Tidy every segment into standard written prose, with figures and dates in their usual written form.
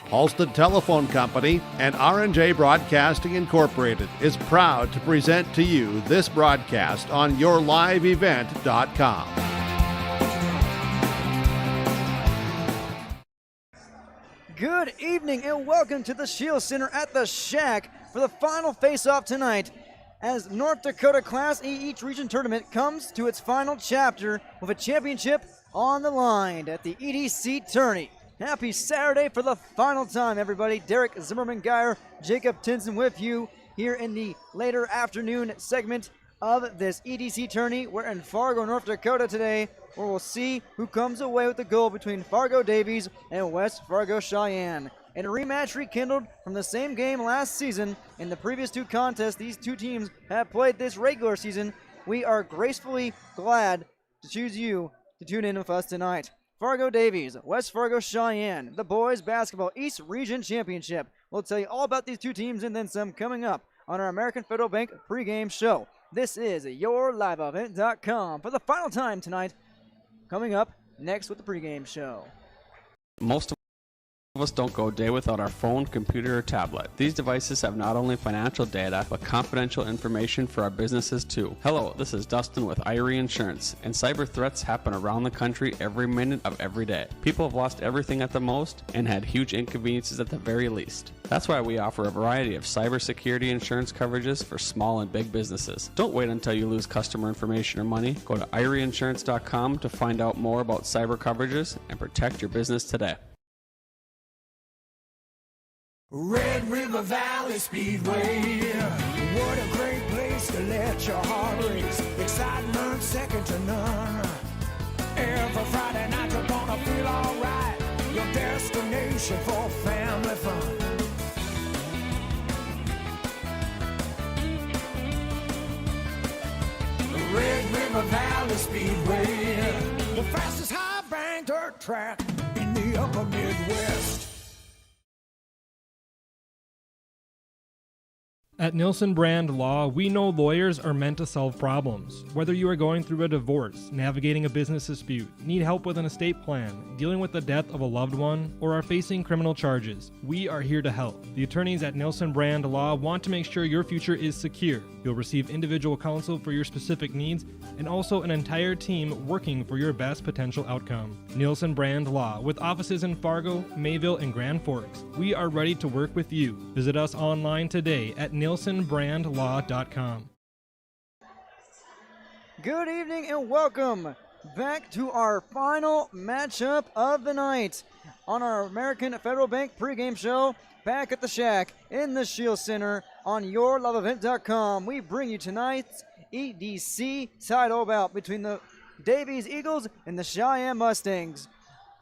Halstead Telephone Company and R&J Broadcasting Incorporated is proud to present to you this broadcast on yourliveevent.com. Good evening and welcome to the Shield Center at the Shack for the final face-off tonight as North Dakota Class A Each Region Tournament comes to its final chapter with a championship on the line at the EDC Tourney. Happy Saturday for the final time, everybody. Derek Zimmerman-Geyer, Jacob Tinson with you here in the later afternoon segment of this EDC tourney. We're in Fargo, North Dakota today, where we'll see who comes away with the gold between Fargo Davies and West Fargo Sheyenne. In a rematch rekindled from the same game last season, in the previous two contests these two teams have played this regular season, we are gracefully glad to choose you to tune in with us tonight. Fargo Davies, West Fargo Sheyenne, the Boys Basketball East Region Championship. We'll tell you all about these two teams and then some coming up on our American Federal Bank pregame show. This is yourliveevent.com for the final time tonight. Coming up next with the pregame show. Most of us don't go a day without our phone, computer, or tablet. These devices have not only financial data, but confidential information for our businesses too. Hello, this is Dustin with Irie Insurance, and cyber threats happen around the country every minute of every day. People have lost everything at the most and had huge inconveniences at the very least. That's why we offer a variety of cybersecurity insurance coverages for small and big businesses. Don't wait until you lose customer information or money. Go to IrieInsurance.com to find out more about cyber coverages and protect your business today. Red River Valley Speedway, what a great place to let your heart race. Excitement second to none. Every Friday night you're gonna feel alright. Your destination for family fun. Red River Valley Speedway, the fastest high-bank dirt track in the upper Midwest. At Nielsen Brand Law, we know lawyers are meant to solve problems. Whether you are going through a divorce, navigating a business dispute, need help with an estate plan, dealing with the death of a loved one, or are facing criminal charges, we are here to help. The attorneys at Nielsen Brand Law want to make sure your future is secure. You'll receive individual counsel for your specific needs and also an entire team working for your best potential outcome. Nielsen Brand Law, with offices in Fargo, Mayville, and Grand Forks. We are ready to work with you. Visit us online today at NielsenBrandLaw.com. Good evening and welcome back to our final matchup of the night on our American Federal Bank pregame show back at the Shack in the Shield Center on yourliveevent.com. We bring you tonight's EDC title bout between the Davies Eagles and the Cheyenne Mustangs.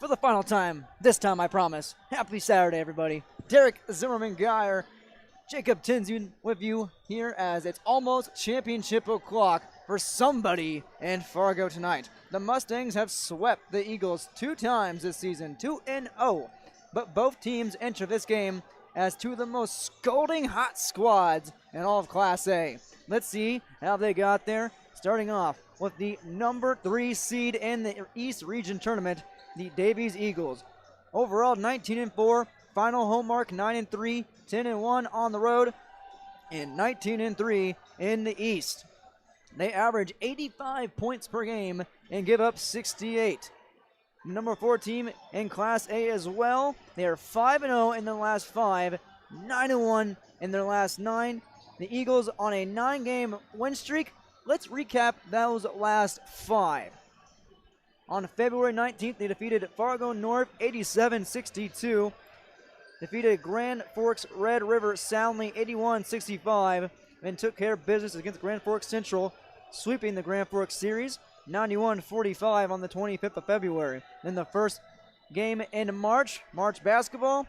For the final time, this time I promise. Happy Saturday, everybody. Derek Zimmerman-Geyer, Jacob Tinson with you here as it's almost championship o'clock for somebody in Fargo tonight. The Mustangs have swept the Eagles 2 times this season, 2-0. But both teams enter this game as two of the most scalding hot squads in all of Class A. Let's see how they got there. Starting off with the number 3 seed in the East Region Tournament, the Davies Eagles. Overall 19-4, final home mark 9-3, 10-1 on the road, and 19-3 in the East. They average 85 points per game and give up 68. Number 4 team in Class A as well. They are 5-0 in their last 5, 9-1 in their last 9. The Eagles on a 9-game win streak. Let's recap those last 5. On February 19th, they defeated Fargo North 87-62. Defeated Grand Forks Red River soundly 81-65. And took care of business against Grand Forks Central, sweeping the Grand Forks series 91-45 on the 25th of February. Then the first game in March basketball.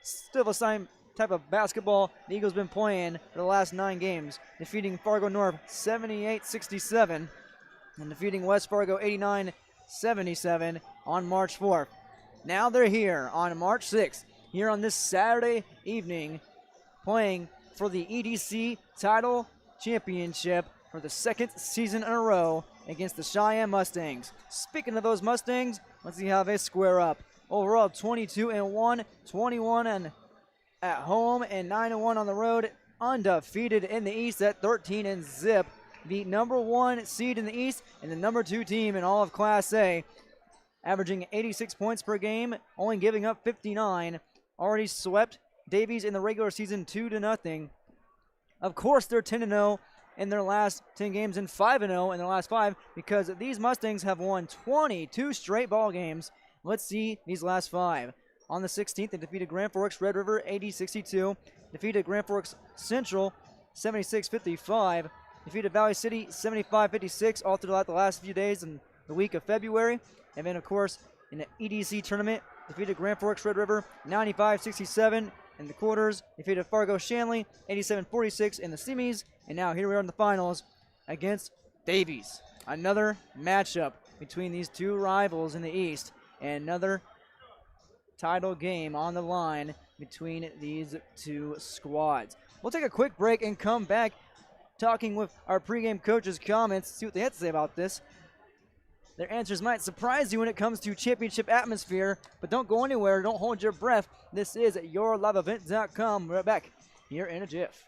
Still the same type of basketball the Eagles been playing for the last 9 games, defeating Fargo North 78-67 and defeating West Fargo 89-77 on March 4th. Now they're here on March 6th, here on this Saturday evening, playing for the EDC title championship for the 2nd season in a row against the Cheyenne Mustangs. Speaking of those Mustangs, let's see how they square up. Overall, 22-1, 21 at home, and 9-1 on the road. Undefeated in the East at 13-0. The number 1 seed in the East and the number 2 team in all of Class A. Averaging 86 points per game, only giving up 59. Already swept Davies in the regular season 2-0. Of course, they're 10-0 in their last 10 games and 5-0 in their last 5 because these Mustangs have won 22 straight ball games. Let's see these last 5. On the 16th, they defeated Grand Forks Red River 80-62. Defeated Grand Forks Central 76-55. Defeated Valley City 75-56 all throughout the last few days in the week of February. And then, of course, in the EDC tournament, defeated Grand Forks Red River 95-67 in the quarters. Defeated Fargo Sheyenne 87-46 in the semis. And now here we are in the finals against Davies. Another matchup between these two rivals in the East. And another title game on the line between these two squads. We'll take a quick break and come back talking with our pregame coaches' comments, see what they had to say about this. Their answers might surprise you when it comes to championship atmosphere, but don't go anywhere. Don't hold your breath. This is YourLiveEvent.com. We're back here in a jiff.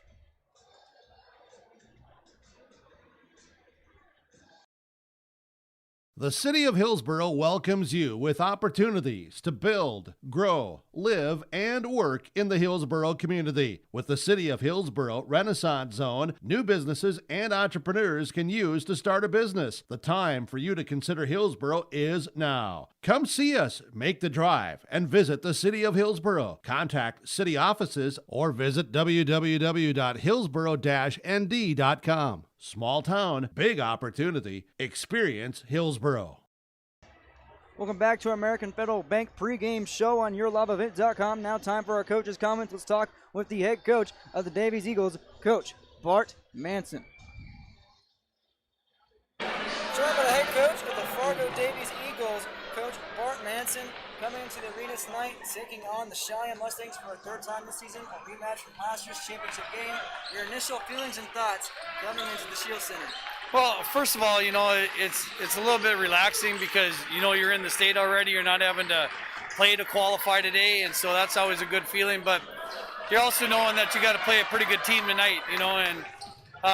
The City of Hillsboro welcomes you with opportunities to build, grow, live, and work in the Hillsboro community. With the City of Hillsboro Renaissance Zone, new businesses and entrepreneurs can use to start a business. The time for you to consider Hillsboro is now. Come see us, make the drive, and visit the City of Hillsboro. Contact city offices or visit www.hillsboro-nd.com. Small town, big opportunity. Experience Hillsboro. Welcome back to our American Federal Bank pregame show on YourLiveEvent.com. Now time for our coaches' comments. Let's talk with the head coach of the Davies Eagles, Coach Bart Manson. Joined by the head coach of the Fargo Davies Eagles, Coach Bart Manson, coming into the arena tonight, taking on the Cheyenne Mustangs for a third time this season, a rematch from last year's championship game. Your initial feelings and thoughts coming into the Shield Center? Well, first of all, it's a little bit relaxing because, you're in the state already. You're not having to play to qualify today, and so that's always a good feeling. But you're also knowing that you got to play a pretty good team tonight, and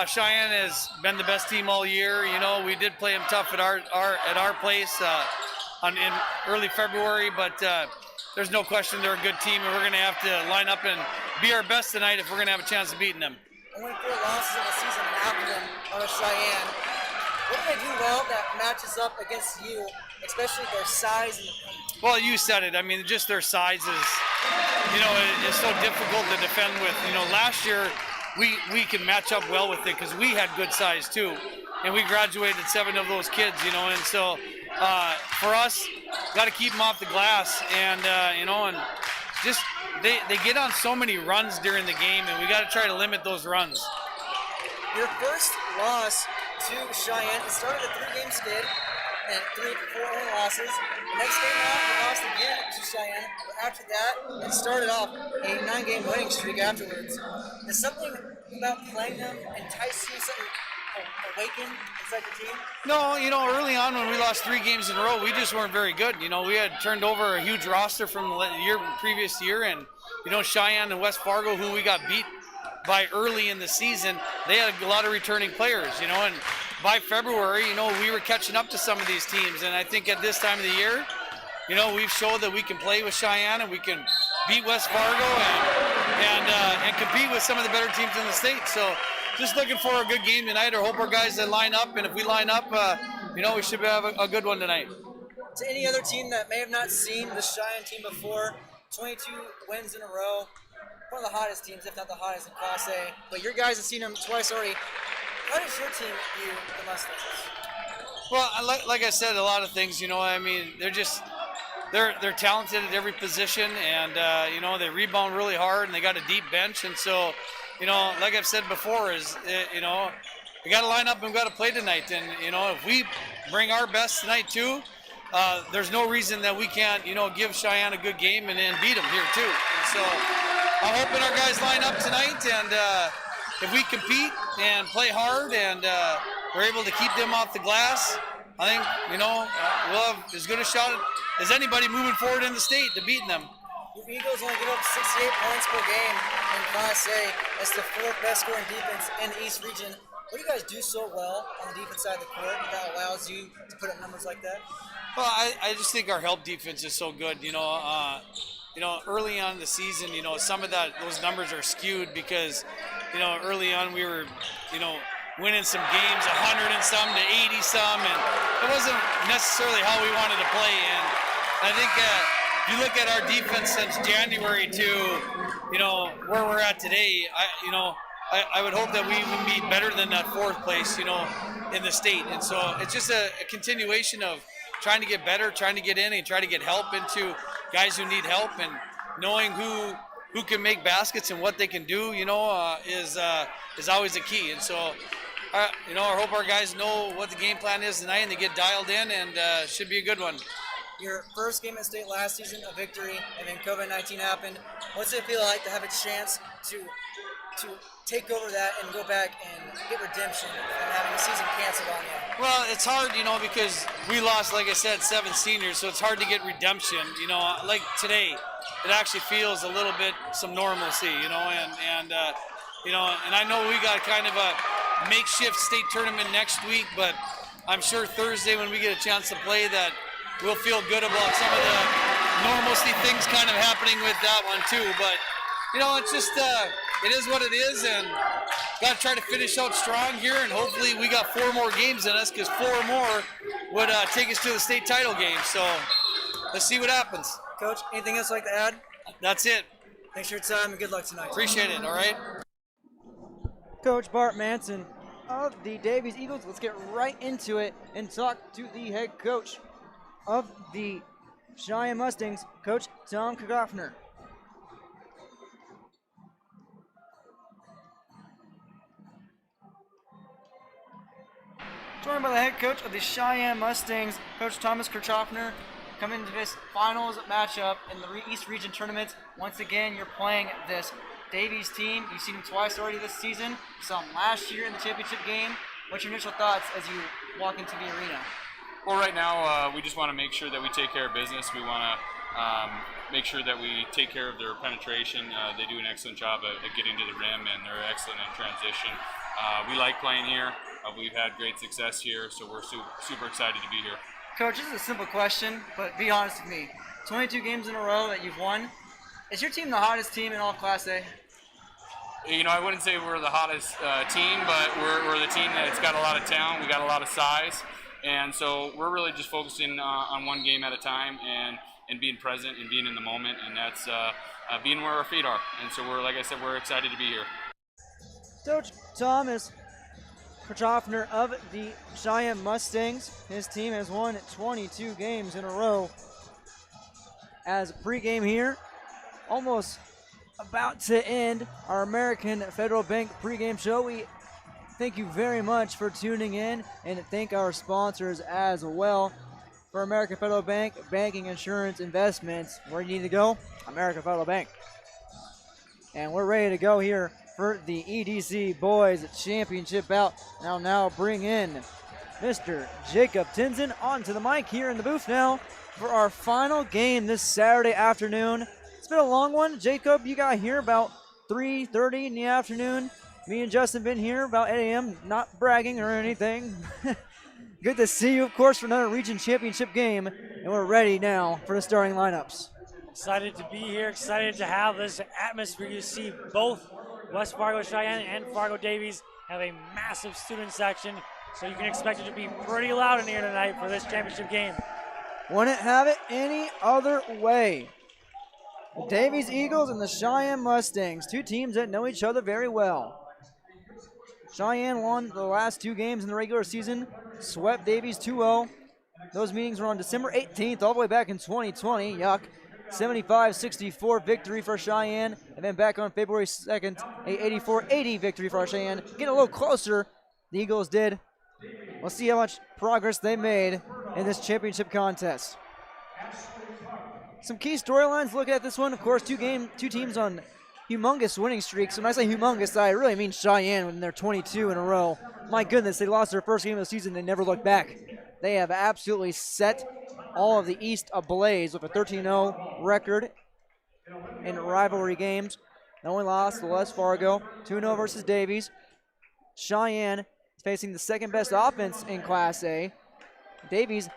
Cheyenne has been the best team all year. We did play them tough at our place in early February, but there's no question they're a good team, and we're going to have to line up and be our best tonight if we're going to have a chance of beating them. Only 4 losses in the season after them are Cheyenne. What do they do well that matches up against you, especially their size? Well, you said it. I mean, just their size is so difficult to defend with. Last year we can match up well with it because we had good size too, and we graduated 7 of those kids. And so for us, got to keep them off the glass, and and just. They get on so many runs during the game, and we got to try to limit those runs. Your first loss to Cheyenne, it started a 3-game skid and 4 only losses. The next game out, you lost again to Cheyenne. But after that, it started off a 9-game winning streak afterwards. Does something about playing them entice you, something awaken inside the team? No, early on when we lost 3 games in a row, we just weren't very good. We had turned over a huge roster from the previous year, and Cheyenne and West Fargo, who we got beat by early in the season, they had a lot of returning players, and by February, we were catching up to some of these teams, and I think at this time of the year, we've showed that we can play with Cheyenne and we can beat West Fargo and compete with some of the better teams in the state. So just looking for a good game tonight, or hope our guys that line up, and if we line up, we should have a good one tonight. To any other team that may have not seen the Cheyenne team before, 22 wins in a row, one of the hottest teams, if not the hottest in Class A, but your guys have seen them twice already. How does your team view the Mustangs? Well, like I said, a lot of things, they're talented at every position, and, they rebound really hard, and they got a deep bench, and so, like I've said before, we got to line up and we got to play tonight. And, if we bring our best tonight too, there's no reason that we can't, give Cheyenne a good game and then beat them here too. And so I'm hoping our guys line up tonight, and if we compete and play hard and we're able to keep them off the glass, I think, we'll have as good a shot as anybody moving forward in the state to beating them. Your Eagles only give up 68 points per game in Class A. That's the fourth best scoring defense in the East region. What do you guys do so well on the defense side of the court that allows you to put up numbers like that? Well, I just think our help defense is so good. Early on in the season, some of those numbers are skewed because, early on we were, winning some games, 100 and some to 80 some, and it wasn't necessarily how we wanted to play. And I think if you look at our defense since January to, where we're at today, I would hope that we would be better than that fourth place, in the state. And so it's just a continuation of trying to get better, trying to get in and try to get help into guys who need help, and knowing who can make baskets and what they can do, is always the key. And so, I hope our guys know what the game plan is tonight and they get dialed in, and should be a good one. Your first game at state last season, a victory, and then COVID-19 happened. What's it feel like to have a chance to take over that and go back and get redemption from having a season canceled on you? Well, it's hard, because we lost, like I said, 7 seniors, so it's hard to get redemption. Like today, it actually feels a little bit some normalcy, and I know we got kind of a makeshift state tournament next week, but I'm sure Thursday when we get a chance to play that we'll feel good about some of the normalcy things kind of happening with that one too. But, it's just, it is what it is, and got to try to finish out strong here, and hopefully we got 4 more games in us, because 4 more would take us to the state title game. So let's see what happens. Coach, anything else you'd like to add? That's it. Thanks for your time and good luck tonight. Appreciate it, all right? Coach Bart Manson of the Davies Eagles. Let's get right into it and talk to the head coach of the Cheyenne Mustangs, Coach Tom Kagofner. Joined by the head coach of the Cheyenne Mustangs, Coach Thomas Kirchhoffner, coming into this finals matchup in the East Region tournament. Once again, you're playing this Davies team. You've seen them twice already this season. You saw them last year in the championship game. What's your initial thoughts as you walk into the arena? Well, right now we just want to make sure that we take care of business. We want to make sure that we take care of their penetration. They do an excellent job at getting to the rim, and they're excellent in transition. We like playing here. We've had great success here, so we're super excited to be here. Coach, this is a simple question, but be honest with me. 22 games in a row that you've won. Is your team the hottest team in all Class A? I wouldn't say we're the hottest team, but we're the team that's got a lot of talent. We got a lot of size, and so we're really just focusing on one game at a time and being present and being in the moment, and that's being where our feet are. And so like I said, we're excited to be here. Coach Thomas Kirchhoffner of the Cheyenne Mustangs. His team has won 22 games in a row. As pregame here, almost about to end our American Federal Bank pregame show. We thank you very much for tuning in, and thank our sponsors as well. For American Federal Bank, banking, insurance, investments, where you need to go, American Federal Bank. And we're ready to go here for the EDC Boys Championship bout. I'll now bring in Mr. Jacob Tinson onto the mic here in the booth now for our final game this Saturday afternoon. It's been a long one. Jacob, you got here about 3:30 in the afternoon. Me and Justin been here about 8 a.m., not bragging or anything. Good to see you, of course, for another region championship game, and we're ready now for the starting lineups. Excited to be here, excited to have this atmosphere. You see both West Fargo Cheyenne and Fargo Davies have a massive student section, so you can expect it to be pretty loud in here tonight for this championship game. Wouldn't have it any other way. The Davies Eagles and the Cheyenne Mustangs, two teams that know each other very well. Cheyenne won the last 2 games in the regular season, swept Davies 2-0. Those meetings were on December 18th, all the way back in 2020. Yuck. 75-64 victory for Cheyenne, and then back on February 2nd, a 84-80 victory for Cheyenne. Getting a little closer, the Eagles did. We'll see how much progress they made in this championship contest. Some key storylines, look at this one. Of course, two teams on humongous winning streaks. When I say humongous, I really mean Cheyenne when they're 22 in a row. my goodness, they lost their first game of the season. They never looked back. They have absolutely set all of the East ablaze with a 13-0 record in rivalry games. They only lost to West Fargo, 2-0 versus Davies. Cheyenne is facing the second best offense in Class A. Davies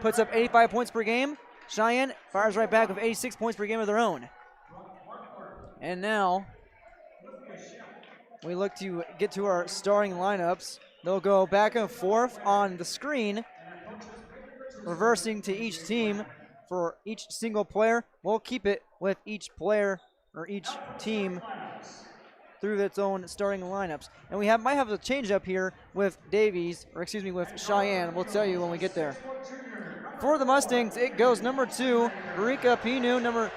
puts up 85 points per game. Cheyenne fires right back with 86 points per game of their own. And now we look to get to our starting lineups. They'll go back and forth on the screen, reversing to each team for each single player. We'll keep it with each player or each team through its own starting lineups. And we might have a change up here with with Cheyenne. We'll tell you when we get there. For the Mustangs, it goes number 2, Marika Pinu. Number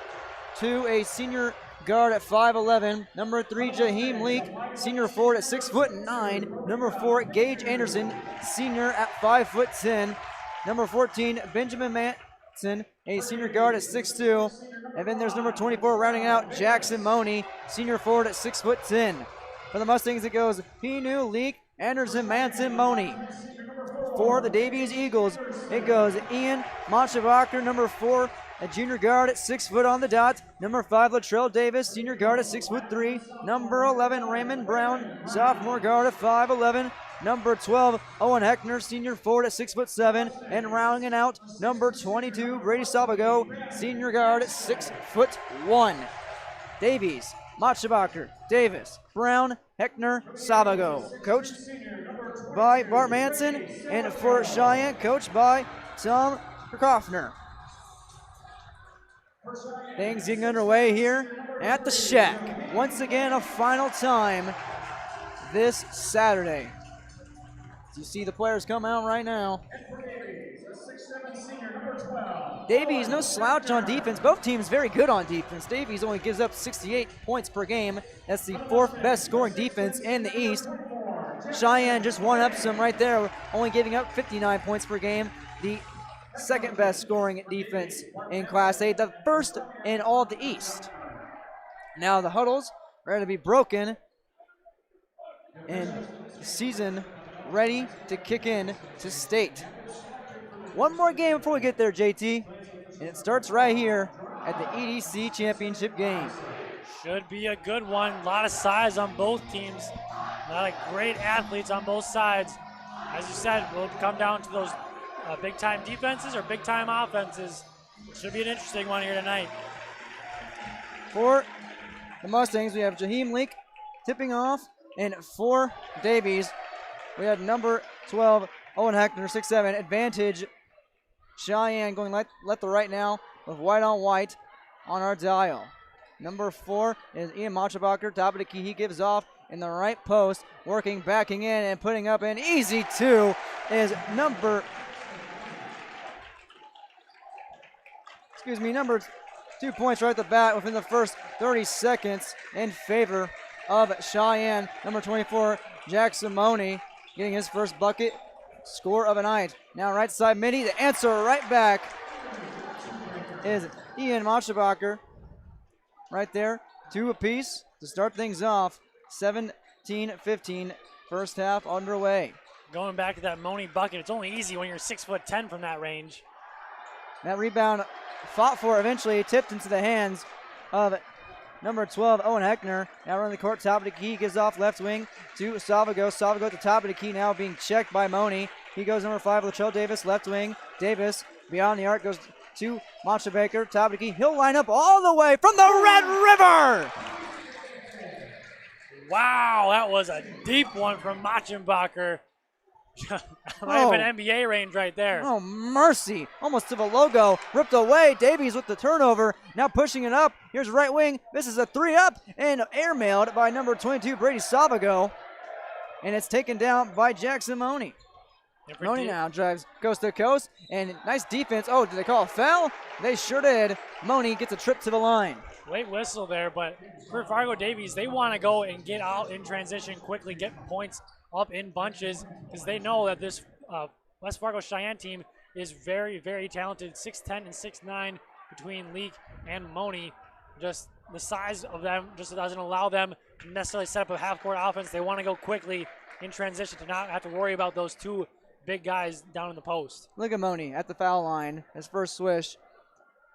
2, a senior guard at 5'11". Number 3, Jaheim Leak, senior forward at 6'9". Number 4, Gage Anderson, senior at 5'10". Number 14, Benjamin Manson, a senior guard at 6'2". And then there's number 24 rounding out, Jackson Money, senior forward at 6'10". For the Mustangs, it goes Pinu, Leak, Anderson, Manson, Money. For the Davies Eagles, it goes Ian Monchevacher, number 4, a junior guard at 6 foot on the dot. Number 5, Latrell Davis, senior guard at 6'3". Number 11, Raymond Brown, sophomore guard at 5'11". Number 12, Owen Heckner, senior forward at 6'7". And rounding out, number 22, Brady Salvago, senior guard at 6'1". Davies, Monchevacher, Davis, Brown, Heckner, Salvago. Coached by Bart Manson, and for Cheyenne, coached by Tom Kaufner. Things getting underway here at the Shack. Once again, a final time this Saturday. As you see the players come out right now. Davies, no slouch on defense. Both teams very good on defense. Davies only gives up 68 points per game. That's the 4th best scoring defense in the East. Cheyenne just one-ups them right there, only giving up 59 points per game. The 2nd best scoring defense in Class A, the 1st in all of the East. Now the huddles are going to be broken, and the season ready to kick in to state. One more game before we get there, JT, and it starts right here at the EDC Championship game. Should be a good one. A lot of size on both teams. A lot of great athletes on both sides. As you said, will come down to those big-time defenses or big-time offenses. Should be an interesting one here tonight. For the Mustangs, we have Jaheim Leak tipping off, and for Davies, we have number 12, Owen Heckner, 6'7", advantage. Cheyenne going left to right now with white on white on our dial. Number 4 is Ian Monchevacher, top of the key. He gives off in the right post, backing in, and putting up an easy 2 is number 2 points right at the bat within the first 30 seconds in favor of Cheyenne. Number 24, Jackson Money, getting his first bucket, score of a night. Now right side midi, the answer right back is Ian Monchevacher. Right there, 2 apiece to start things off. 17-15, first half underway. Going back to that Money bucket, it's only easy when you're 6'10" from that range. That rebound fought for, eventually tipped into the hands of number 12, Owen Heckner. Now running the court, top of the key, gives off left wing to Salvago. Salvago at the top of the key now being checked by Money. He goes number 5, Latrell Davis, left wing. Davis beyond the arc goes to Monchevacher, top of the key. He'll line up all the way from the Red River. Wow, that was a deep one from Monchevacher. Might have been NBA range right there. Oh, mercy. Almost to the logo. Ripped away. Davies with the turnover. Now pushing it up. Here's right wing. This is a 3-up and airmailed by number 22, Brady Salvago. And it's taken down by Jackson Money. Money now drives coast to coast. And nice defense. Oh, did they call a foul? They sure did. Money gets a trip to the line. Late whistle there, but for Fargo Davies, they want to go and get out in transition quickly, get points up in bunches, because they know that this West Fargo Cheyenne team is very, very talented. 6'10" and 6'9" between Leak and Money. Just the size of them just doesn't allow them to necessarily set up a half-court offense. They want to go quickly in transition to not have to worry about those two big guys down in the post. Look at Moni at the foul line. His first swish.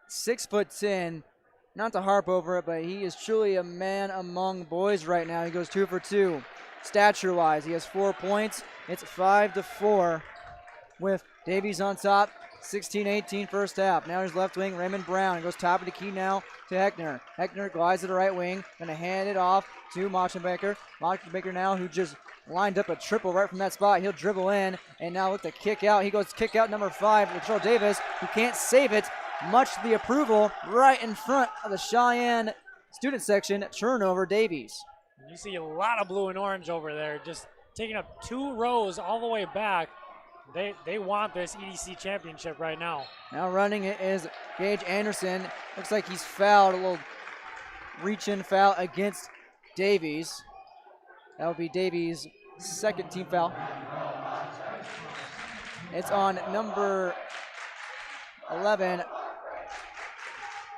6'10". Not to harp over it, but he is truly a man among boys right now. He goes 2 for 2. Stature-wise, he has 4 points. It's 5-4 with Davies on top. 16-18 first half. Now here's left wing Raymond Brown. He goes top of the key now to Heckner. Heckner glides to the right wing. Going to hand it off to Machenbaker. Machenbaker now who just lined up a triple right from that spot. He'll dribble in and now with the kick out. He goes kick out number 5 with Joel Davis. He can't save it. Much to the approval right in front of the Cheyenne student section. Turnover Davies. You see a lot of blue and orange over there, just taking up 2 rows all the way back. They want this EDC championship right now. Now running it is Gage Anderson. Looks like he's fouled, a little reach-in foul against Davies. That would be Davies' second team foul. It's on number 11.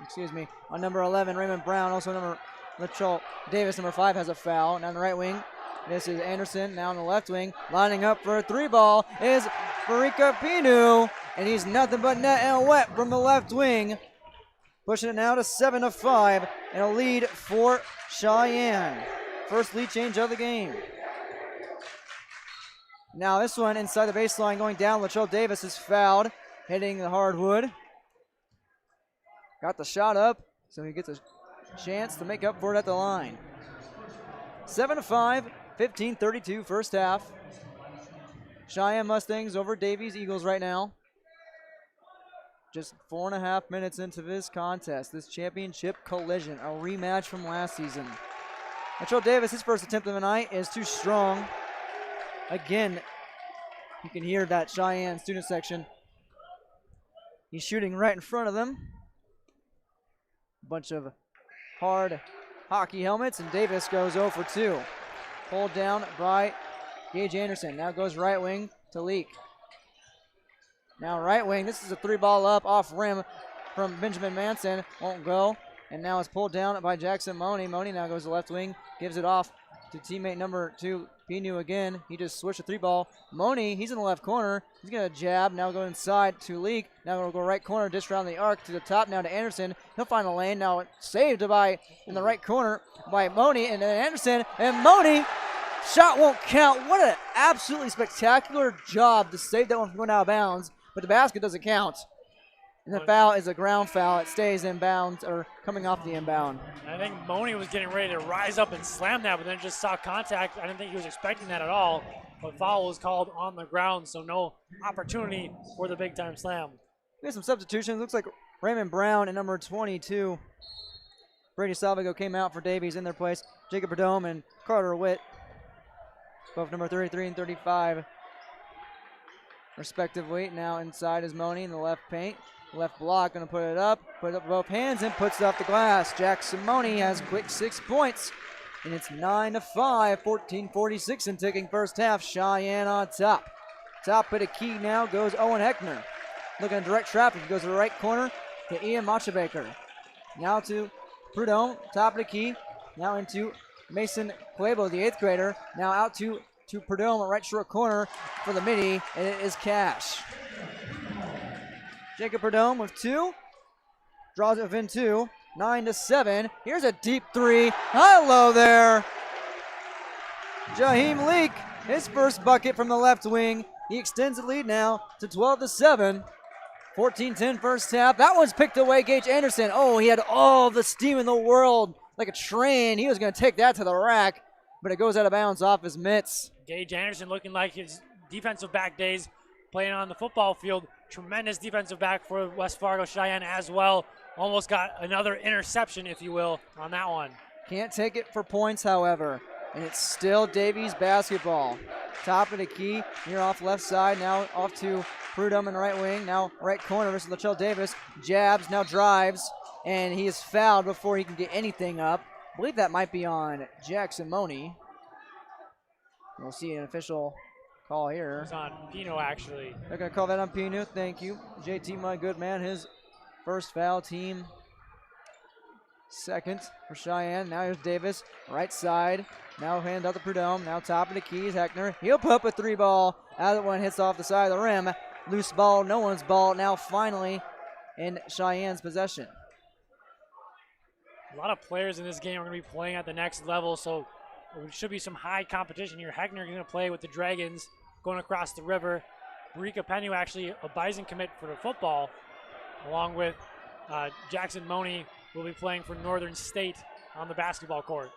Excuse me. On number 11, Raymond Brown. Also number Latrell Davis, number 5, has a foul. Now on the right wing, this is Anderson. Now on the left wing, lining up for a 3-ball is Farika Pinu. And he's nothing but net and wet from the left wing. Pushing it now to 7-5 and a lead for Cheyenne. First lead change of the game. Now this one inside the baseline going down. Latrell Davis is fouled, hitting the hardwood. Got the shot up, so he gets a chance to make up for it at the line. 7-5, 15-32 first half. Cheyenne Mustangs over Davies Eagles right now. Just 4.5 minutes into this contest, this championship collision, a rematch from last season. Latrell Davis, his first attempt of the night is too strong. Again, you can hear that Cheyenne student section. He's shooting right in front of them. Bunch of hard hockey helmets, and Davis goes 0 for 2. Pulled down by Gage Anderson. Now goes right wing to Leak. Now right wing, this is a 3-ball up off rim from Benjamin Manson. Won't go. And now it's pulled down by Jackson Moni. Moni now goes to left wing, gives it off to teammate number 2, Pinu again. He just switched a 3-ball. Moni, he's in the left corner. He's going to jab. Now go inside to Leak. Now going to go right corner, dish around the arc to the top now to Anderson. He'll find the lane. Now saved by in the right corner by Moni and then Anderson. And Moni, shot won't count. What an absolutely spectacular job to save that one from going out of bounds. But the basket doesn't count. And the foul is a ground foul. It stays in bounds or coming off the inbound. I think Moni was getting ready to rise up and slam that, but then just saw contact. I didn't think he was expecting that at all. But foul was called on the ground, so no opportunity for the big-time slam. We have some substitutions. Looks like Raymond Brown and number 22, Brady Salvago, came out for Davies in their place. Jacob Perdome and Carter Witt, both number 33 and 35, respectively. Now inside is Moni in the left paint. Left block, going to put it up with both hands and puts it off the glass. Jackson Moni has quick 6 points, and it's 9-5, 14:46 in ticking first half. Cheyenne on top. Top of the key now goes Owen Heckner. Looking at direct traffic, he goes to the right corner to Ian Machabaker. Now to Prudhomme, top of the key. Now into Mason Cuevo, the 8th grader. Now out to Prudhomme, right short corner for the midi, and it is Cash. Jacob Perdome with 2, draws it within 2, 9-7. Here's a deep 3. Hello there. Jaheim Leak, his first bucket from the left wing. He extends the lead now to 12-7. 14-10 first half. That one's picked away, Gage Anderson. Oh, he had all the steam in the world, like a train. He was going to take that to the rack, but it goes out of bounds off his mitts. Gage Anderson looking like his defensive back days playing on the football field. Tremendous defensive back for West Fargo Cheyenne as well. Almost got another interception, if you will, on that one. Can't take it for points, however. And it's still Davies basketball. Top of the key, here off left side. Now off to Prudhomme in the right wing. Now right corner versus Latrell Davis. Jabs, now drives. And he is fouled before he can get anything up. I believe that might be on Jackson Moni. We'll see an official call here. It's on Pino, actually. They're going to call that on Pino. Thank you. JT, my good man, his first foul, team second for Cheyenne. Now here's Davis, right side. Now hand out to Prudhomme. Now top of the keys, Heckner. He'll put up a 3-ball. Other one hits off the side of the rim. Loose ball, no one's ball. Now finally in Cheyenne's possession. A lot of players in this game are going to be playing at the next level, so there should be some high competition here. Heckner going to play with the Dragons going across the river. Barika Penu actually a Bison commit for the football, along with Jackson Money will be playing for Northern State on the basketball court.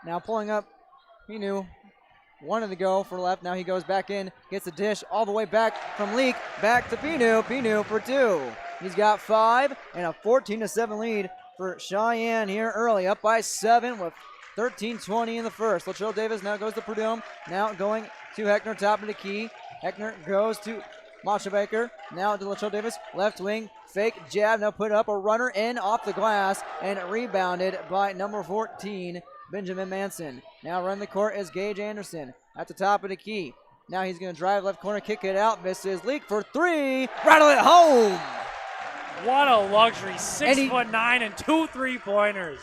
Now pulling up, Pinu wanted to go for left. Now he goes back in, gets the dish all the way back from Leak, back to Pinu. Pinu for 2. He's got 5 and a 14-7 lead for Cheyenne here early, up by 7 with 13:20 in the first. Latrell Davis now goes to Prudhomme. Now going to Heckner, top of the key. Heckner goes to Baker. Now to Latrell Davis, left wing, fake jab. Now put up a runner in off the glass and rebounded by number 14, Benjamin Manson. Now run the court is Gage Anderson at the top of the key. Now he's going to drive left corner, kick it out, misses. Leak for 3, rattle it home. What a luxury, 6'9" and 2 3-pointers.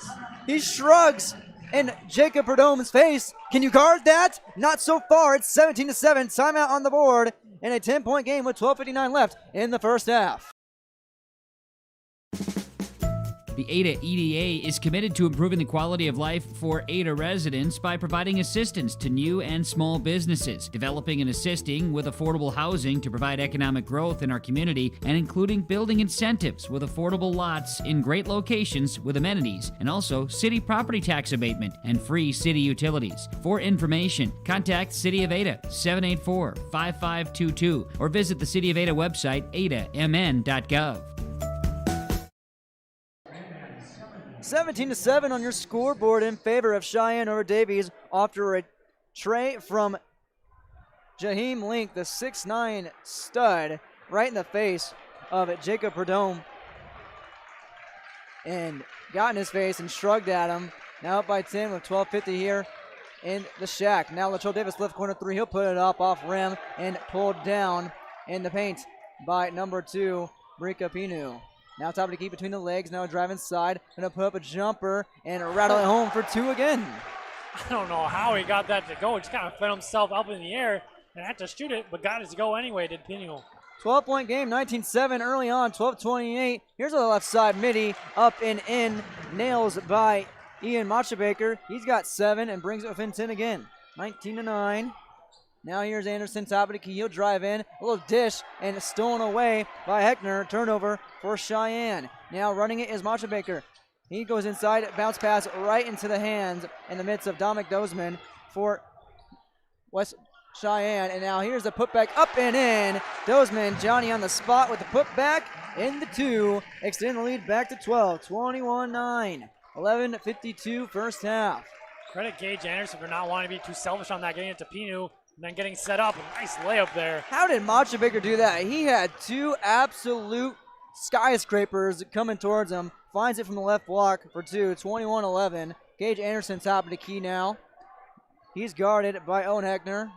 He shrugs in Jacob Prudhomme's face. Can you guard that? Not so far. It's 17-7. Timeout on the board in a 10-point game with 12:59 left in the first half. The Ada EDA is committed to improving the quality of life for Ada residents by providing assistance to new and small businesses, developing and assisting with affordable housing to provide economic growth in our community, and including building incentives with affordable lots in great locations with amenities, and also city property tax abatement and free city utilities. For information, contact City of Ada 784-5522 or visit the City of Ada website adamn.gov. 17-7 on your scoreboard in favor of Cheyenne over Davies after a tray from Jaheim Link, the 6'9 stud, right in the face of Jacob Prudhomme. And got in his face and shrugged at him. Now up by 10 with 12:50 here in the shack. Now Latrell Davis left corner 3. He'll put it up off rim and pulled down in the paint by number 2, Brika Pinu. Now top of the key between the legs. Now drive inside. Gonna put up a jumper and rattle it home for 2 again. I don't know how he got that to go. He just kind of fed himself up in the air and had to shoot it, but got it to go anyway, did Pinu. 12-point game, 19-7 early on, 12:28. Here's on the left side, midi, up and in. Nails by Ian Machabaker. He's got 7 and brings it within 10 again. 19-9. Now here's Anderson, top of the key. He'll drive in. A little dish and stolen away by Heckner. Turnover for Cheyenne. Now running it is Machabaker. He goes inside, bounce pass right into the hands in the midst of Dominic Dozman for West Cheyenne. And now here's a putback up and in. Dozman, Johnny on the spot with the putback in the 2. Extend the lead back to 12. 21-9. 11:52 first half. Credit Gage Anderson for not wanting to be too selfish on that, getting it to Pinu. And then getting set up, a nice layup there. How did Machabaker do that? He had 2 absolute skyscrapers coming towards him. Finds it from the left block for 2, 21-11. Gage Anderson top of the key now. He's guarded by Owen Heckner.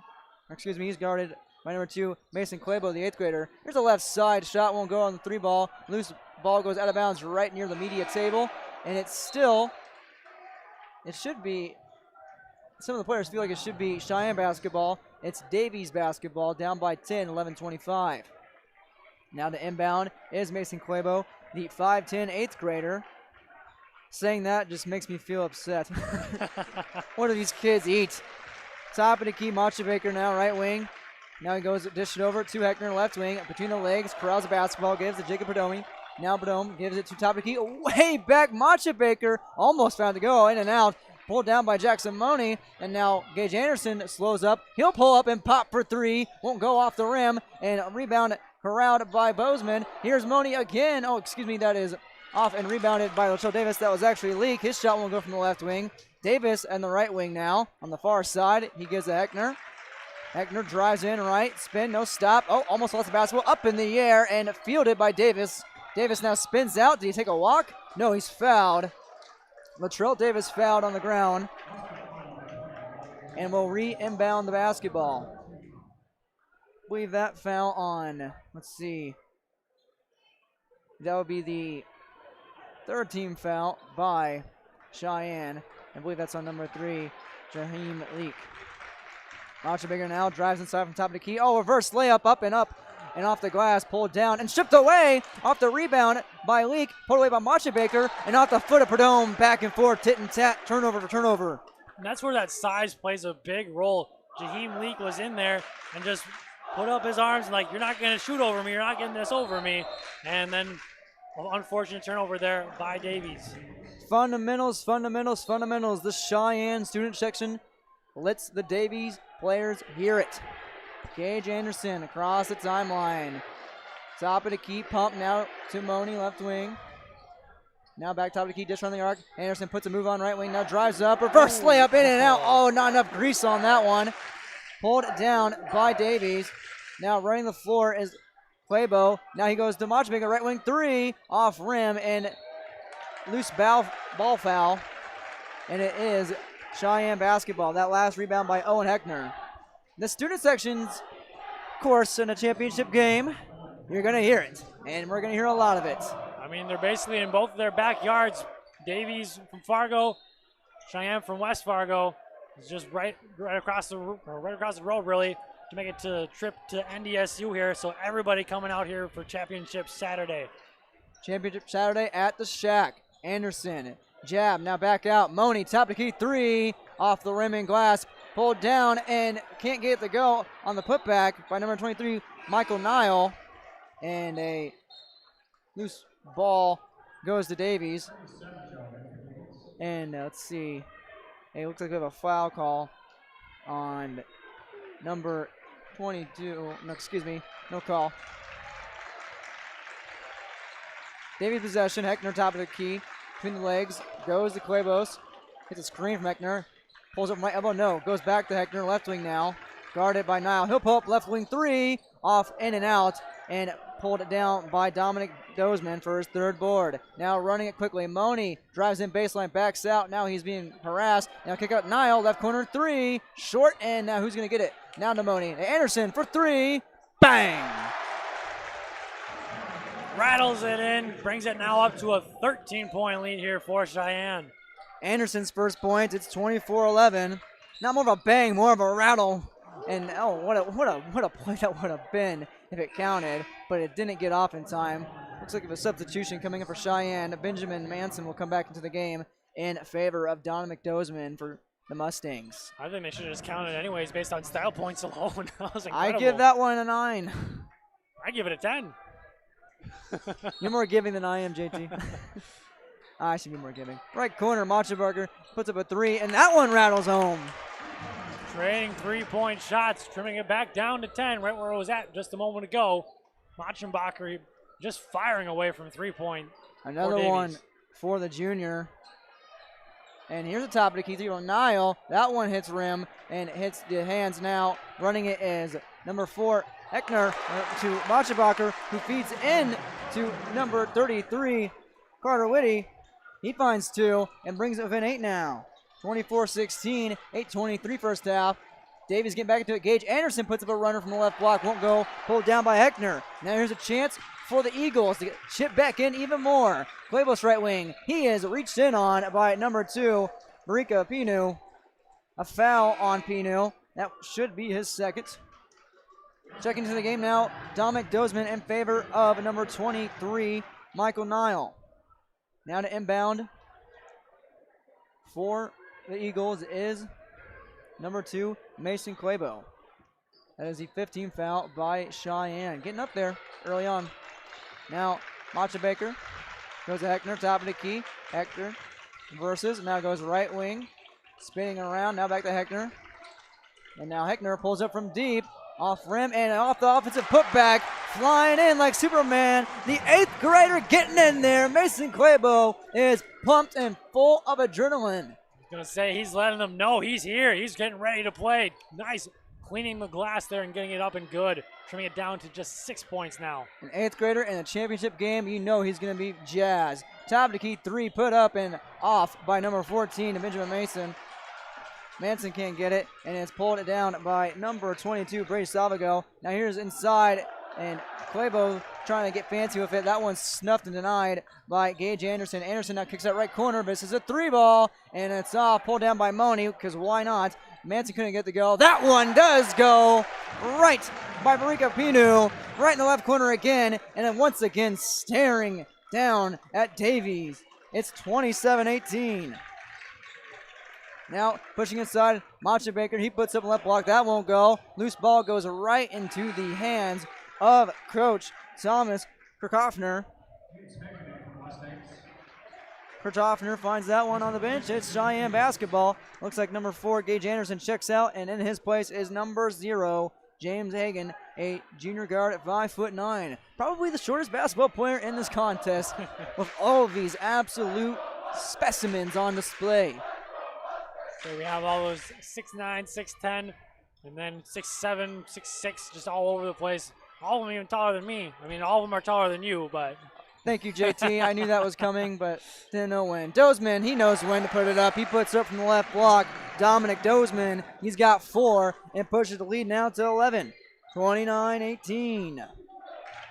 He's guarded by number 2, Mason Clabo, the 8th grader. Here's a left side shot, won't go on the 3 ball. Loose ball goes out of bounds right near the media table. And it should be, some of the players feel like it should be Cheyenne basketball. It's Davies basketball, down by 10, 11:25. Now the inbound is Mason Clabo, the 5'10", 8th grader. Saying that just makes me feel upset. What do these kids eat? Top of the key, Machabaker now, right wing. Now he goes to dish it over to Heckner, left wing, between the legs, corrals the basketball, gives it to Jacob Prudhomme. Now Prudhomme gives it to top of the key, way back, Machabaker, almost found to go, in and out. Pulled down by Jackson Money, and now Gage Anderson slows up. He'll pull up and pop for 3. Won't go off the rim, and rebound corralled by Bozeman. Here's Money again. That is off and rebounded by Latrell Davis. That was actually Leak. His shot won't go from the left wing. Davis and the right wing now on the far side. He gives to Heckner. Heckner drives in right, spin, no stop. Almost lost the basketball up in the air and fielded by Davis. Davis now spins out. Did he take a walk? No, he's fouled. Latrell Davis fouled on the ground and will re-inbound the basketball. I believe that foul on, let's see, that would be the 3rd team foul by Cheyenne. I believe that's on number 3, Jaheim Leak. Machabaker now drives inside from top of the key. Oh, reverse layup up and off the glass, pulled down and stripped away off the rebound by Leak, pulled away by Machabaker, and off the foot of Perdome, back and forth, tit and tat, turnover for turnover. And that's where that size plays a big role. Jaheim Leak was in there and just put up his arms like, you're not going to shoot over me, you're not getting this over me. And then unfortunate turnover there by Davies. Fundamentals. The Cheyenne student section lets the Davies players hear it. Gage Anderson across the timeline. Top of the key, pump now to Money, left wing. Now back top of the key, dish around the arc. Anderson puts a move on right wing, now drives up, reverse layup in and out. Oh, not enough grease on that one. Pulled down by Davies. Now running the floor is Quabo. Now he goes to Machabaker, right wing 3, off rim, and loose ball foul. And it is Cheyenne basketball. That last rebound by Owen Heckner. The student section's, of course, in a championship game, you're going to hear it. And we're going to hear a lot of it. I mean, they're basically in both of their backyards. Davies from Fargo, Cheyenne from West Fargo. It's just right across the road, really, to make it to the trip to NDSU here. So everybody coming out here for Championship Saturday. Championship Saturday at the Shack. Anderson, jab, now back out. Money, top of the key 3, off the rim and glass. Pulled down and can't get it to go on the putback by number 23, Michael Nile. And a loose ball goes to Davies. And let's see. It looks like we have a foul call on number 22. No, excuse me. No call. Davies possession. Heckner top of the key. Between the legs. Goes to Cuevos. Gets a screen from Heckner. Pulls up right elbow. No. Goes back to Heckner. Left wing now. Guarded by Nile. He'll pull up left wing 3. Off in and out. And pulled it down by Dominic Dozeman for his third board. Now running it quickly. Money drives in baseline, backs out. Now he's being harassed. Now kick out Nile, left corner 3. Short, and now who's going to get it? Now to Money. Anderson for 3. Bang! Rattles it in, brings it now up to a 13-point lead here for Cheyenne. Anderson's first point. It's 24-11. Not more of a bang, more of a rattle. And oh, what a play that would have been if it counted, but it didn't get off in time. Looks like a substitution coming in for Cheyenne. Benjamin Manson will come back into the game in favor of Don McDozeman for the Mustangs. I think they should have just counted anyways based on style points alone. That was incredible. I give that one a 9. I give it a 10. You're more giving than I am, JT. I should be more giving. Right corner, Machabaker puts up a 3, and that one rattles home. Trading 3-point shots, trimming it back down to 10, right where it was at just a moment ago. Machenbacher just firing away from 3-point. Another one for the junior. And here's the top of the key, 3 on Nile. That one hits rim and hits the hands now. Running it is number 4, Heckner, to Machenbacher, who feeds in to number 33, Carter Whitty. He finds 2 and brings it within 8 now. 24-16, 8:23 first half. Davies getting back into it. Gage Anderson puts up a runner from the left block. Won't go. Pulled down by Heckner. Now here's a chance for the Eagles to get chip back in even more. Cuevos right wing. He is reached in on by number 2, Marika Pinu. A foul on Pinu. That should be his second. Checking into the game now. Dominic Dozeman in favor of number 23, Michael Nile. Now to inbound for the Eagles is number 2, Mason Quabo. That is the 15th foul by Cheyenne. Getting up there early on. Now, Machabaker goes to Heckner, top of the key. Heckner versus, now goes right wing. Spinning around, now back to Heckner. And now Heckner pulls up from deep. Off rim and off the offensive putback. Flying in like Superman. The 8th grader getting in there. Mason Quabo is pumped and full of adrenaline. Gonna say he's letting them know he's here. He's getting ready to play. Nice cleaning the glass there and getting it up and good. Trimming it down to just 6 points now. An 8th grader in a championship game, you know he's gonna be jazzed. Top of the key 3 put up and off by number 14, Benjamin Mason. Manson can't get it, and it's pulled it down by number 22, Brady Salvago. Now here's inside And Claybo trying to get fancy with it. That one's snuffed and denied by Gage Anderson. Anderson now kicks that right corner. This is a 3-ball, and it's off. Pulled down by Moni, because why not? Manson couldn't get the go. That one does go right by Marika Pinu, right in the left corner again, and then once again staring down at Davies. It's 27-18. Now pushing inside, Macha Baker. He puts up a left block. That won't go. Loose ball goes right into the hands of Coach Thomas Kirchhoffner. Kirchhoffner finds that one on the bench. It's Cheyenne basketball. Looks like number 4, Gage Anderson, checks out, and in his place is number 0, James Hagan, a junior guard at 5'9". Probably the shortest basketball player in this contest with all of these absolute specimens on display. So we have all those 6'9", 6'10", and then 6'7", 6'6", just all over the place. All of them even taller than me. I mean, all of them are taller than you, but... Thank you, JT. I knew that was coming, but didn't know when. Dozeman, he knows when to put it up. He puts it up from the left block. Dominic Dozeman, he's got 4 and pushes the lead now to 11. 29-18.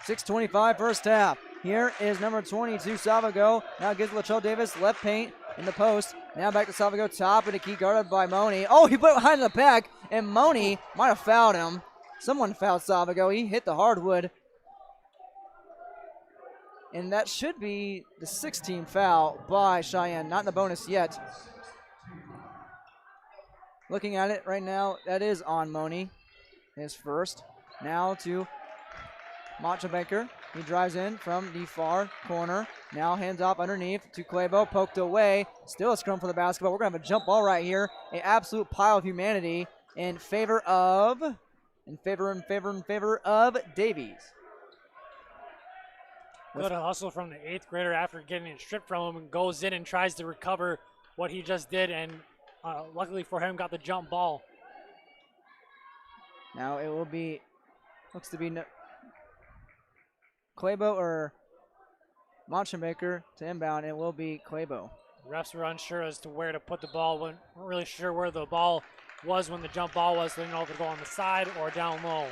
6:25 first half. Here is number 22, Savago. Now gives Latrell Davis left paint in the post. Now back to Savago, top of the key, guarded by Moni. Oh, he put it behind the back, and Moni might have fouled him. Someone fouled Savago. He hit the hardwood. And that should be the 16th foul by Cheyenne. Not in the bonus yet. Looking at it right now, that is on Moni. His first. Now to Macha Baker. He drives in from the far corner. Now hands off underneath to Claybo. Poked away. Still a scrum for the basketball. We're going to have a jump ball right here. An absolute pile of humanity in favor of Davies. Good hustle from the 8th grader after getting it stripped from him, and goes in and tries to recover what he just did, and luckily for him got the jump ball. Now it will be, looks to be Claybo or Macher to inbound. It will be Claybo. Refs were unsure as to where to put the ball. Weren't really sure where the ball was when the jump ball was. They didn't know if it would go on the side or down low.